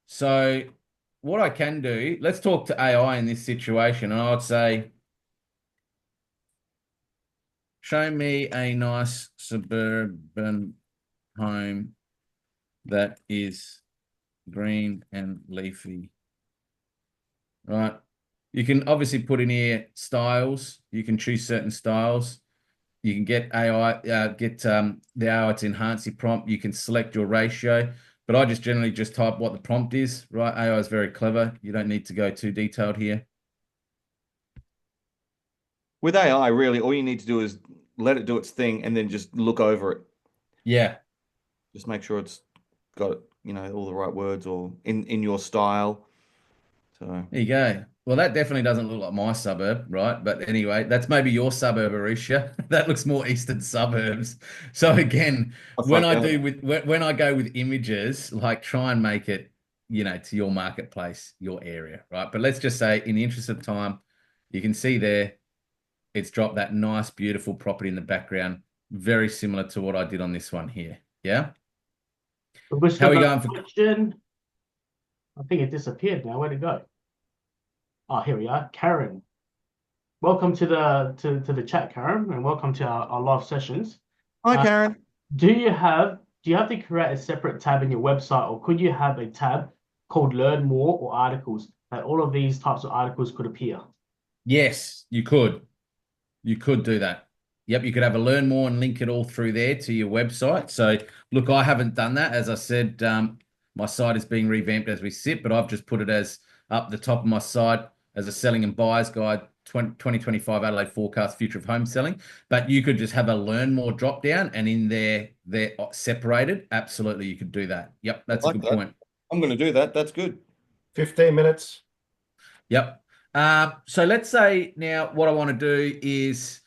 So what I can do, let's talk to AI in this situation, and I would say, show me a nice suburban home that is green and leafy. Right. You can obviously put in here styles. You can choose certain styles. You can get AI, the AI to enhance your prompt. You can select your ratio, but I just generally just type what the prompt is, right? AI is very clever. You don't need to go too detailed here. With AI, really, all you need to do is let it do its thing and then just look over it. Yeah. Just make sure it's got, all the right words or in your style. So there you go. Well, that definitely doesn't look like my suburb, right? But anyway, that's maybe your suburb, Arisha. That looks more eastern suburbs. So again, My when front I yard. do with when I go with images, like try and make it, to your marketplace, your area, right? But let's just say, in the interest of time, you can see there, it's dropped that nice, beautiful property in the background, very similar to what I did on this one here. Yeah. We've How got are we another going for? question. I think it disappeared now. Where'd it go? Oh, here we are. Karen. Welcome to the chat, Karen, and welcome to our live sessions. Hi, Uh, Karen. do you have to create a separate tab in your website, or could you have a tab called Learn More or Articles that all of these types of articles could appear? Yes, you could. You could do that. Yep, you could have a learn more and link it all through there to your website. So, look, I haven't done that. As I said, my site is being revamped as we sit, but I've just put it as up the top of my site as a selling and buyer's guide 2025 Adelaide forecast future of home selling. But you could just have a learn more drop down, and in there, they're separated. Absolutely, you could do that. Yep, I that's a like good that. point. I'm going to do that. That's good. 15 minutes. Yep. So let's say now what I want to do is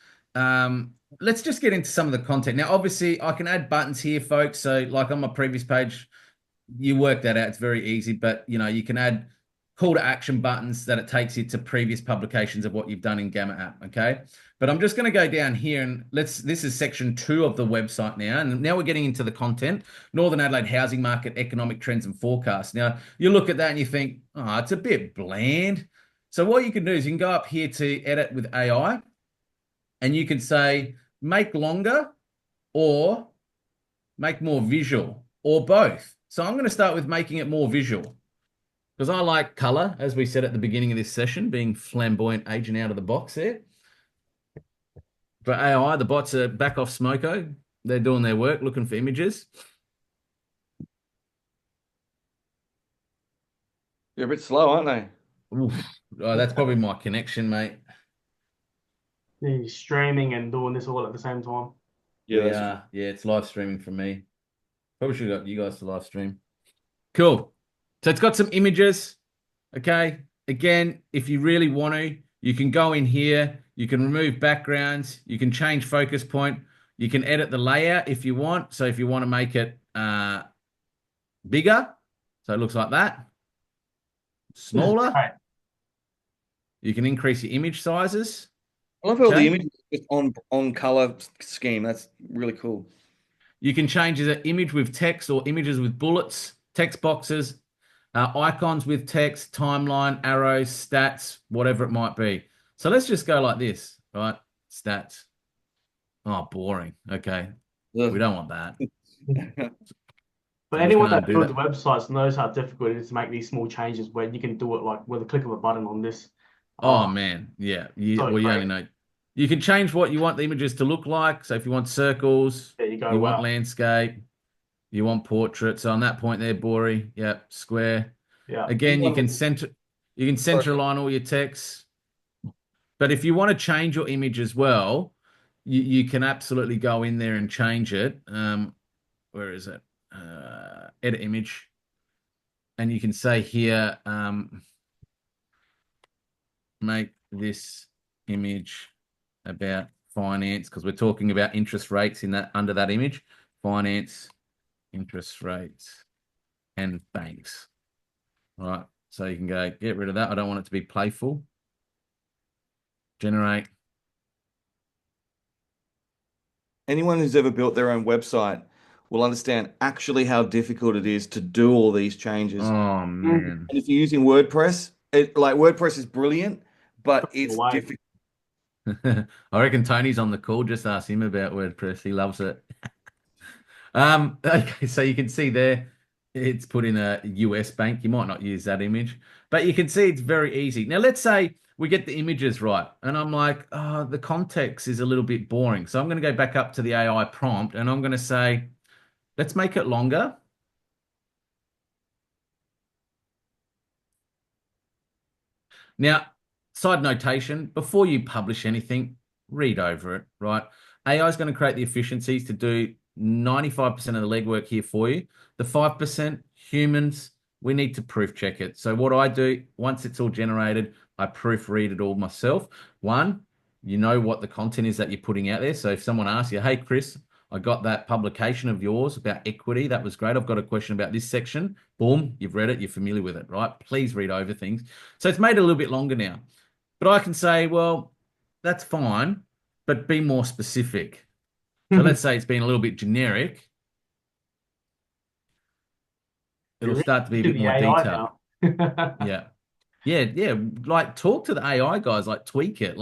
let's just get into some of the content. Now, obviously, I can add buttons here, folks. So, like on my previous page, you work that out. It's very easy, but you can add call to action buttons that it takes you to previous publications of what you've done in Gamma app. Okay. But I'm just going to go down here and this is section 2 of the website now. And now we're getting into the content, Northern Adelaide housing market, economic trends and forecasts. Now you look at that and you think, oh, it's a bit bland. So what you can do is you can go up here to edit with AI and you can say, make longer or make more visual or both. So I'm going to start with making it more visual because I like color, as we said at the beginning of this session, being flamboyant agent out of the box there. But AI, the bots are back off smoko. They're doing their work, looking for images. They're a bit slow, aren't they? Oof. Oh, that's probably my connection, mate. Streaming and doing this all at the same time. Yeah, that's true. Yeah, it's live streaming for me. Probably should have got you guys to live stream. Cool. So it's got some images. Okay. Again, if you really want to, you can go in here. You can remove backgrounds. You can change focus point. You can edit the layout if you want. So if you want to make it bigger, so it looks like that. Smaller. Right. You can increase your image sizes. I love how the Okay. image is just on color scheme. That's really cool. You can change the image with text or images with bullets, text boxes, icons with text, timeline, arrows, stats, whatever it might be. So let's just go like this, right? Stats. Oh, boring. Okay. We don't want that. But I'm just anyone gonna that undo builds that. websites knows how difficult it is to make these small changes where you can do it like with a click of a button on this. Oh, man. Yeah. So Well, you great. only know. You can change what you want the images to look like. So if you want circles, There you go. you want Wow. landscape, you want portrait. So on that point there, Bori, yep, square. Yeah. Again, you can center align all your text. But if you want to change your image as well, you can absolutely go in there and change it. Where is it? Edit image. And you can say here, make this image about finance, because we're talking about interest rates in that under that image. Finance, interest rates, and banks. All right. So you can go get rid of that. I don't want it to be playful. Generate. Anyone who's ever built their own website will understand actually how difficult it is to do all these changes. Oh man. And if you're using WordPress, WordPress is brilliant, but it's Away. difficult. I reckon Tony's on the call. Just ask him about WordPress. He loves it. Okay, so you can see there, it's put in a US bank. You might not use that image, but you can see it's very easy. Now, let's say we get the images right, and I'm like, oh, the context is a little bit boring. So I'm going to go back up to the AI prompt, and I'm going to say, let's make it longer. Now, side notation, before you publish anything, read over it, right? AI is going to create the efficiencies to do 95% of the legwork here for you. The 5% humans, we need to proof check it. So what I do, once it's all generated, I proofread it all myself. One, you know what the content is that you're putting out there. So if someone asks you, hey, Chris, I got that publication of yours about equity. That was great. I've got a question about this section. Boom, you've read it. You're familiar with it, right? Please read over things. So it's made it a little bit longer now. But I can say, well, that's fine, but be more specific. So let's say it's been a little bit generic. It'll start to be a bit the more AI detailed. now. Yeah. Yeah. Like talk to the AI guys, like tweak it.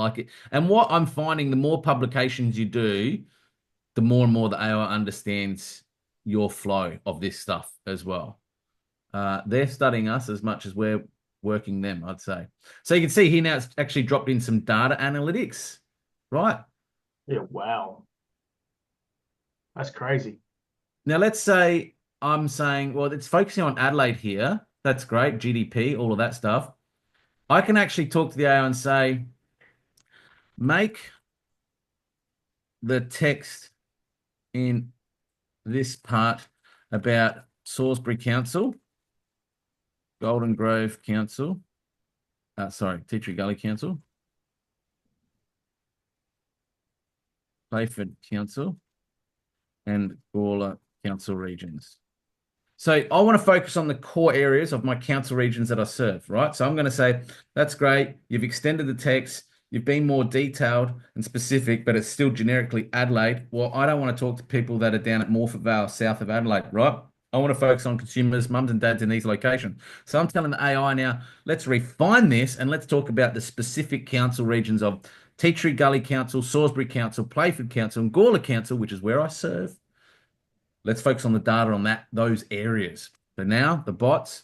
And what I'm finding, the more publications you do, the more and more the AI understands your flow of this stuff as well. They're studying us as much as we're working them, I'd say. So you can see here now it's actually dropped in some data analytics, right? Yeah, wow. That's crazy. Now let's say I'm saying, well, it's focusing on Adelaide here. That's great, GDP, all of that stuff. I can actually talk to the AI and say, make the text in this part about Salisbury Council, Golden Grove Council, Tea Tree Gully Council, Bayford Council, and Gawler Council regions. So I want to focus on the core areas of my council regions that I serve, right? So I'm going to say, that's great. You've extended the text. You've been more detailed and specific, but it's still generically Adelaide. Well, I don't want to talk to people that are down at Morphett Vale, south of Adelaide, right? I want to focus on consumers, mums and dads in these locations. So I'm telling the AI now, let's refine this and let's talk about the specific council regions of Tea Tree Gully Council, Salisbury Council, Playford Council, and Gawler Council, which is where I serve. Let's focus on the data on those areas. So now the bots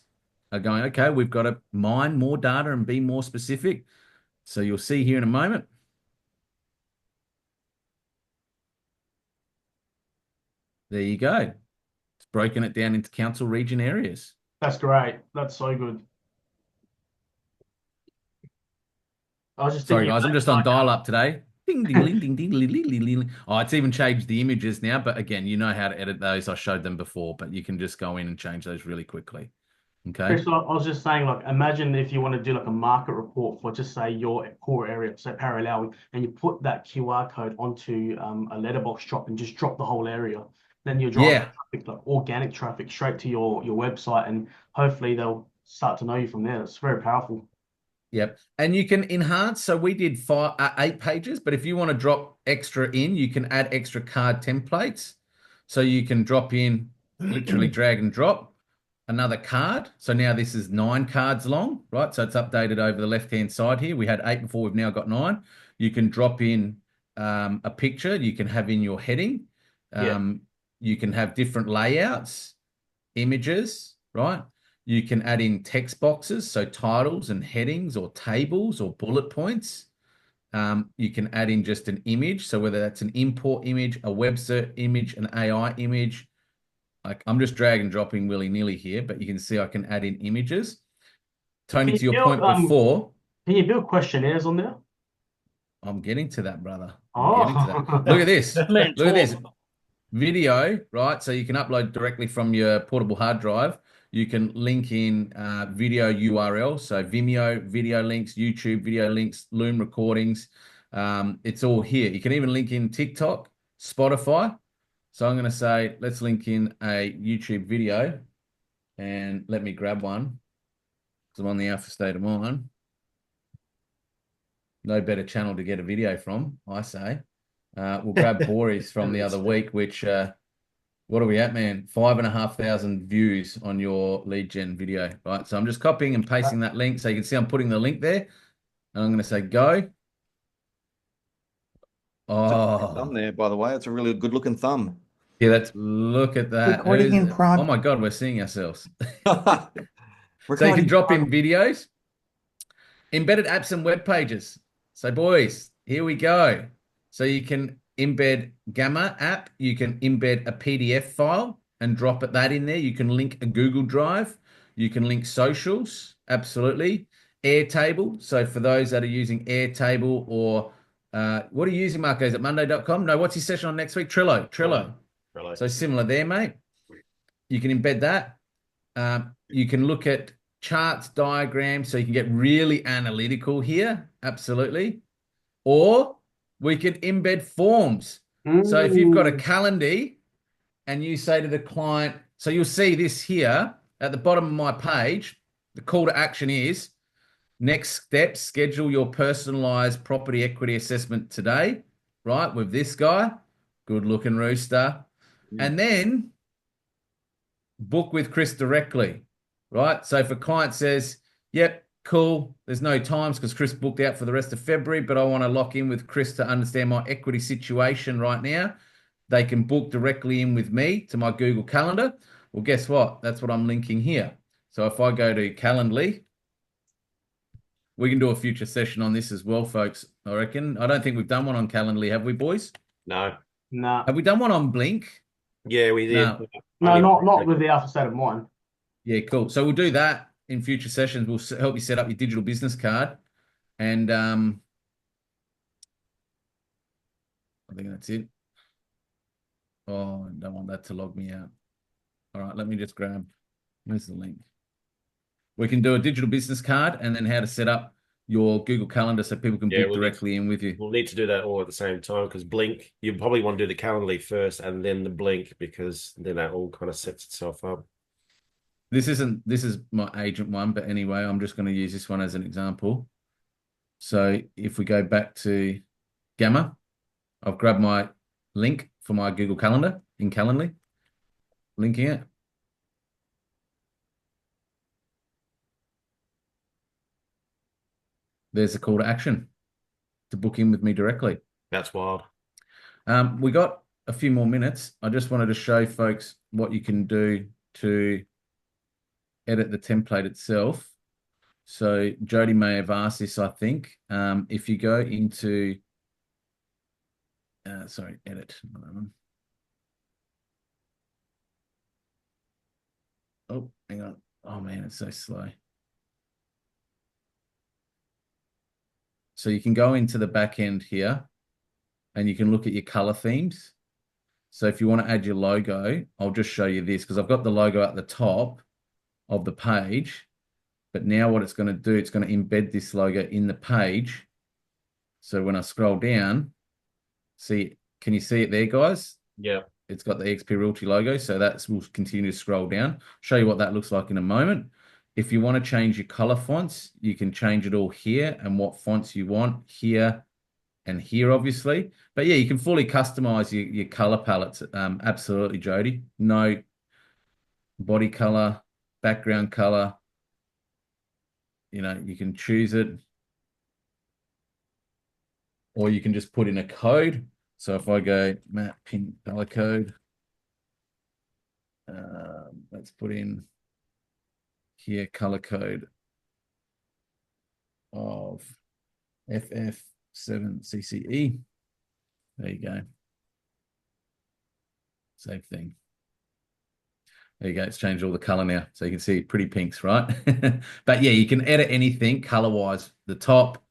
are going, okay, we've got to mine more data and be more specific. So you'll see here in a moment. There you go. It's broken it down into council region areas. That's great. That's so good. I was just Sorry, thinking guys, I'm about, just on like, dial-up today. Ding, ding, ding, ding, ding, ding, ding, ding. Oh, it's even changed the images now. But again, you know how to edit those. I showed them before, but you can just go in and change those really quickly. Okay. Chris, I was just saying, like, imagine if you want to do like a market report for just say your core area, say Parallel, and you put that QR code onto a letterbox drop and just drop the whole area. Then you're driving Yeah. traffic, like organic traffic, straight to your website, and hopefully they'll start to know you from there. It's very powerful. Yep. And you can enhance. So we did 8 pages, but if you want to drop extra in, you can add extra card templates. So you can drop in, literally drag and drop another card. So now this is 9 cards long, right? So it's updated over the left-hand side here. We had 8 before, we've now got 9. You can drop in a picture. You can have in your heading. You can have different layouts, images, right? You can add in text boxes, so titles and headings or tables or bullet points. You can add in just an image. So whether that's an import image, a web search image, an AI image. Like I'm just drag and dropping willy-nilly here, but you can see I can add in images. Tony, to your point before. Can you build questionnaires on there? I'm getting to that, brother. Oh. I'm getting to that. Look at this. That man Look at this. talk. Video, right? So you can upload directly from your portable hard drive. You can link in video URL, so Vimeo video links, YouTube video links, Loom recordings. It's all here. You can even link in TikTok, Spotify. So I'm going to say, let's link in a YouTube video and let me grab one because I'm on the alpha state of mind. No better channel to get a video from, I say. We'll grab Boris from the other week, which, what are we at, man? 5,500 views on your lead gen video, right? So I'm just copying and pasting that link. So you can see I'm putting the link there. And I'm going to say go. Oh, thumb there, by the way. It's a really good looking thumb. Yeah, look at that. Recording in progress. Oh my God, we're seeing ourselves. So you can drop in videos, embedded apps and web pages. So boys, here we go. So you can embed Gamma app. You can embed a PDF file and drop that in there. You can link a Google Drive. You can link socials. Absolutely. Airtable. So for those that are using Airtable or what are you using, Marco? Is it Monday.com? No, what's your session on next week? Trello. So similar there, mate. You can embed that. You can look at charts, diagrams, so you can get really analytical here. Absolutely. Or we could embed forms. So if you've got a calendar and you say to the client, so you'll see this here at the bottom of my page, the call to action is next steps, schedule your personalized property equity assessment today, right? With this guy, good looking rooster. And then book with Chris directly, right? So if a client says, yep, cool, there's no times because Chris booked out for the rest of February, but I want to lock in with Chris to understand my equity situation right now, they can book directly in with me to my Google Calendar. Well, guess what? That's what I'm linking here. So if I go to Calendly, we can do a future session on this as well, folks, I reckon. I don't think we've done one on Calendly, have we, boys? No. Nah. Have we done one on Blink? Yeah, we did. No. No, not with the alpha state of mind. Yeah, cool. So we'll do that in future sessions. We'll help you set up your digital business card. And I think that's it. Oh, I don't want that to log me out. All right, let me just grab, where's the link? We can do a digital business card and then how to set up your Google Calendar so people can book directly in with you. We'll need to do that all at the same time because Blink, you probably want to do the Calendly first and then the Blink because then that all kind of sets itself up. This is my agent one, but anyway, I'm just going to use this one as an example. So if we go back to Gamma, I've grabbed my link for my Google Calendar in Calendly, linking it. There's a call to action to book in with me directly. That's wild. We got a few more minutes. I just wanted to show folks what you can do to edit the template itself. So Jody may have asked this, I think. If you go into, edit. Oh, hang on. Oh man, it's so slow. So you can go into the back end here and you can look at your color themes. So if you want to add your logo, I'll just show you this because I've got the logo at the top of the page. But now what it's going to do, it's going to embed this logo in the page. So when I scroll down, can you see it there, guys? Yeah. It's got the XP Realty logo. So we'll continue to scroll down. Show you what that looks like in a moment. If you want to change your color fonts, you can change it all here and what fonts you want here and here, obviously. But yeah, you can fully customize your color palettes. Absolutely, Jody. No body color, background color. You know, you can choose it. Or you can just put in a code. So if I go matte pink color code, let's put in here color code of FF7CCE. There you go. Same thing. There you go. It's changed all the color now. So you can see pretty pinks, right? But yeah, you can edit anything color-wise. The top,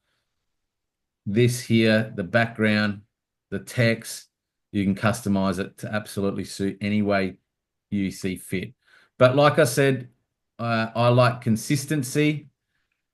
this here, the background, the text, you can customize it to absolutely suit any way you see fit. But like I said, I like consistency.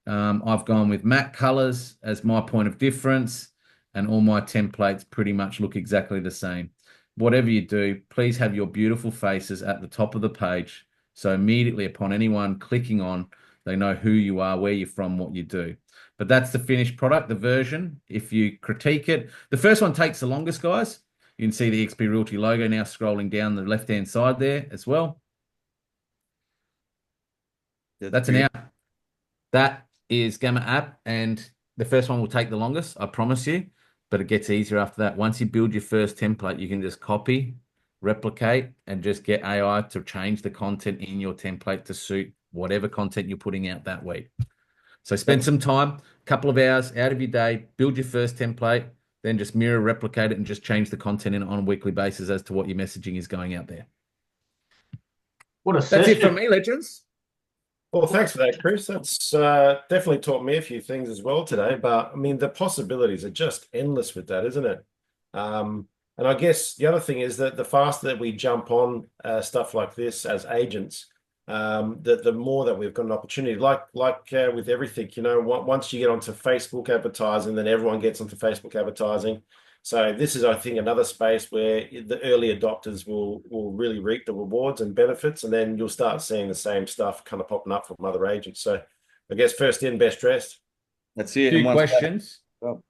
I've gone with matte colors as my point of difference, and all my templates pretty much look exactly the same. Whatever you do, please have your beautiful faces at the top of the page. So immediately upon anyone clicking on, they know who you are, where you're from, what you do. But that's the finished product, the version. If you critique it, the first one takes the longest, guys. You can see the XP Realty logo now scrolling down the left-hand side there as well. That's an out. That is Gamma app, and the first one will take the longest, I promise you, but it gets easier after that. Once you build your first template, you can just copy, replicate, and just get AI to change the content in your template to suit whatever content you're putting out that week. So spend some time, a couple of hours out of your day, build your first template, then just mirror, replicate it, and just change the content in on a weekly basis as to what your messaging is going out there. That's it from me, legends. Well, thanks for that, Chris. That's definitely taught me a few things as well today. But I mean, the possibilities are just endless with that, isn't it? And I guess the other thing is that the faster that we jump on stuff like this as agents, the more that we've got an opportunity, like with everything, once you get onto Facebook advertising, then everyone gets onto Facebook advertising. So this is, I think, another space where the early adopters will really reap the rewards and benefits, and then you'll start seeing the same stuff kind of popping up from other agents. So I guess first in, best dressed. That's it. Few questions. Oh.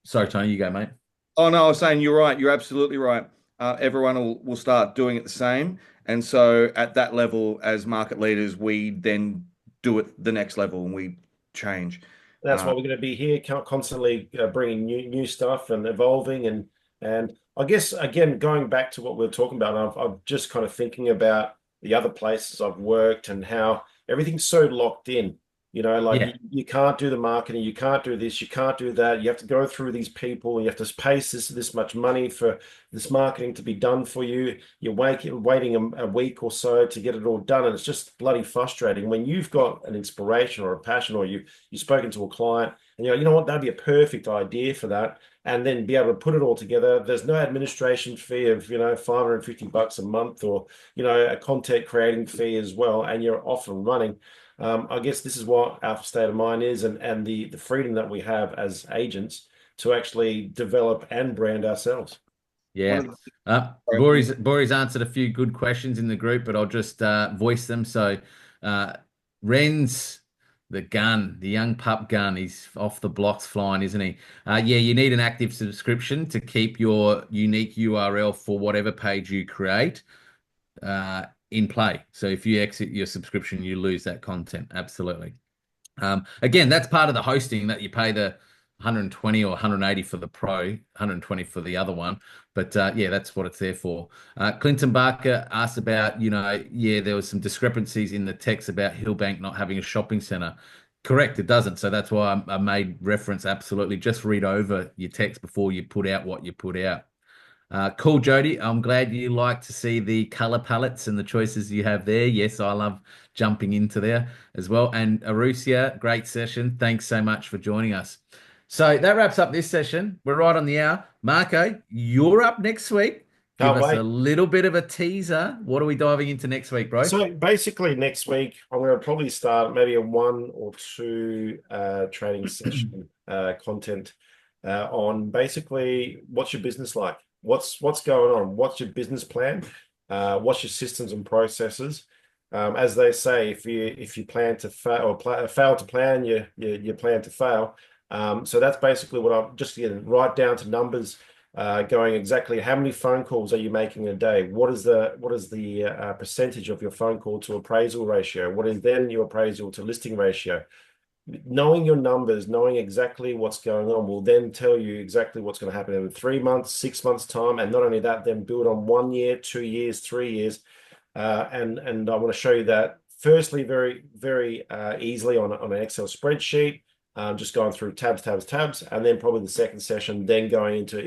Sorry, Tony, you go, mate. Oh no, I was saying you're right. You're absolutely right. Everyone will start doing it the same, and so at that level, as market leaders, we then do it the next level, and we change. That's why we're going to be here, constantly bringing new stuff and evolving, and I guess again going back to what we we're talking about, I'm just kind of thinking about the other places I've worked and how everything's so locked in. Like Yeah. you can't do the marketing, you can't do this, you can't do that. You have to go through these people, you have to pay this much money for this marketing to be done for you. You're waiting a week or so to get it all done, and it's just bloody frustrating when you've got an inspiration or a passion, or you've spoken to a client and you know what, that'd be a perfect idea for that, and then be able to put it all together. There's no administration fee of $550 a month, or a content creating fee as well, and you're off and running. I guess this is what Alpha State of Mind is, and the freedom that we have as agents to actually develop and brand ourselves. Yeah. Bori's answered a few good questions in the group, but I'll just voice them. So Ren's the young pup gun, he's off the blocks flying, isn't he? Yeah, you need an active subscription to keep your unique URL for whatever page you create in play. So if you exit your subscription, you lose that content. Absolutely. Again, that's part of the hosting that you pay the 120 or 180 for the pro, 120 for the other one. But yeah, that's what it's there for. Clinton Barker asked about, there was some discrepancies in the text about Hillbank not having a shopping center. Correct, it doesn't. So that's why I made reference. Absolutely. Just read over your text before you put out what you put out. Cool, Jody. I'm glad you like to see the color palettes and the choices you have there. Yes, I love jumping into there as well. And Arusia, great session. Thanks so much for joining us. So that wraps up this session. We're right on the hour. Marco, you're up next week. Give us a little bit of a teaser. What are we diving into next week, bro? So basically next week, I'm going to probably start maybe a 1 or 2 training session content on basically what's your business like? What's going on? What's your business plan? What's your systems and processes? As they say, if you plan to fail or fail to plan, you plan to fail. So that's basically what I'm just getting right down to numbers, going exactly how many phone calls are you making a day? What is the percentage of your phone call to appraisal ratio? What is then your appraisal to listing ratio? Knowing your numbers, knowing exactly what's going on will then tell you exactly what's going to happen in 3 months, 6 months time. And not only that, then build on 1 year, 2 years, 3 years. And I want to show you that firstly, very, very easily on an Excel spreadsheet, just going through tabs. And then probably the second session, then going into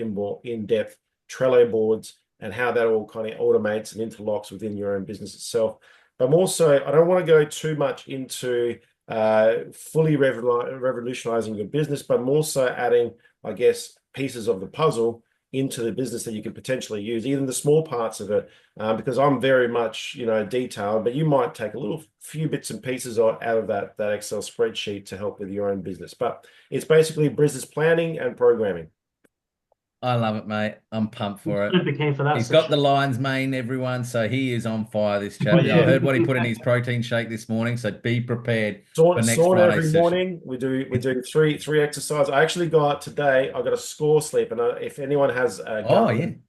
in-depth Trello boards and how that all kind of automates and interlocks within your own business itself. But also, I don't want to go too much into fully revolutionizing your business, but more so adding, I guess, pieces of the puzzle into the business that you can potentially use, even the small parts of it, because I'm very much, detailed, but you might take a few bits and pieces out of that Excel spreadsheet to help with your own business. But it's basically business planning and programming. I love it, mate. I'm pumped for it. Super keen for that. He's got the lion's mane, everyone. So he is on fire, this chap. Yeah. I heard what he put in his protein shake this morning. So be prepared for next Friday Friday's every session. morning. We do three exercises. I actually got a score sleep, and if anyone has a Garmin,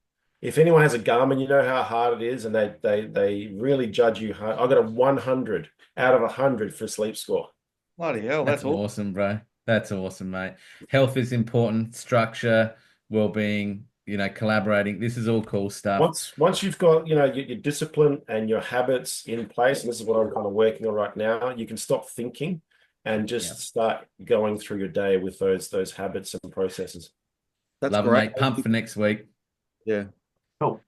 if anyone has a Garmin, you know how hard it is, and they really judge you hard. I got a 100 out of 100 for sleep score. Bloody hell, that's awesome, bro. That's awesome, mate. Health is important. Structure, well-being, collaborating. This is all cool stuff. Once you've got, your discipline and your habits in place, and this is what I'm kind of working on right now, you can stop thinking and just start going through your day with those habits and processes. That's great, mate. Pumped for next week. Yeah. Cool.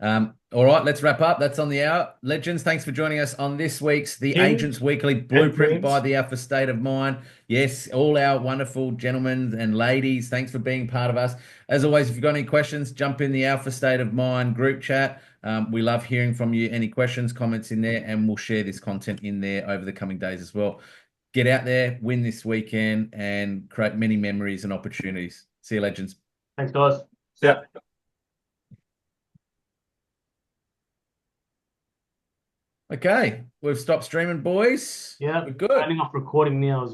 All right, let's wrap up. That's on the hour. Legends, thanks for joining us on this week's The Dreams Agents Weekly and Blueprint by dreams. the Alpha State of Mind. Yes, all our wonderful gentlemen and ladies, thanks for being part of us. As always, if you've got any questions, jump in the Alpha State of Mind group chat. We love hearing from you. Any questions, comments in there, and we'll share this content in there over the coming days as well. Get out there, win this weekend, and create many memories and opportunities. See you, legends. Thanks, guys. Yeah. Okay, we've stopped streaming, boys. Yeah. We're good. Turning off recording now.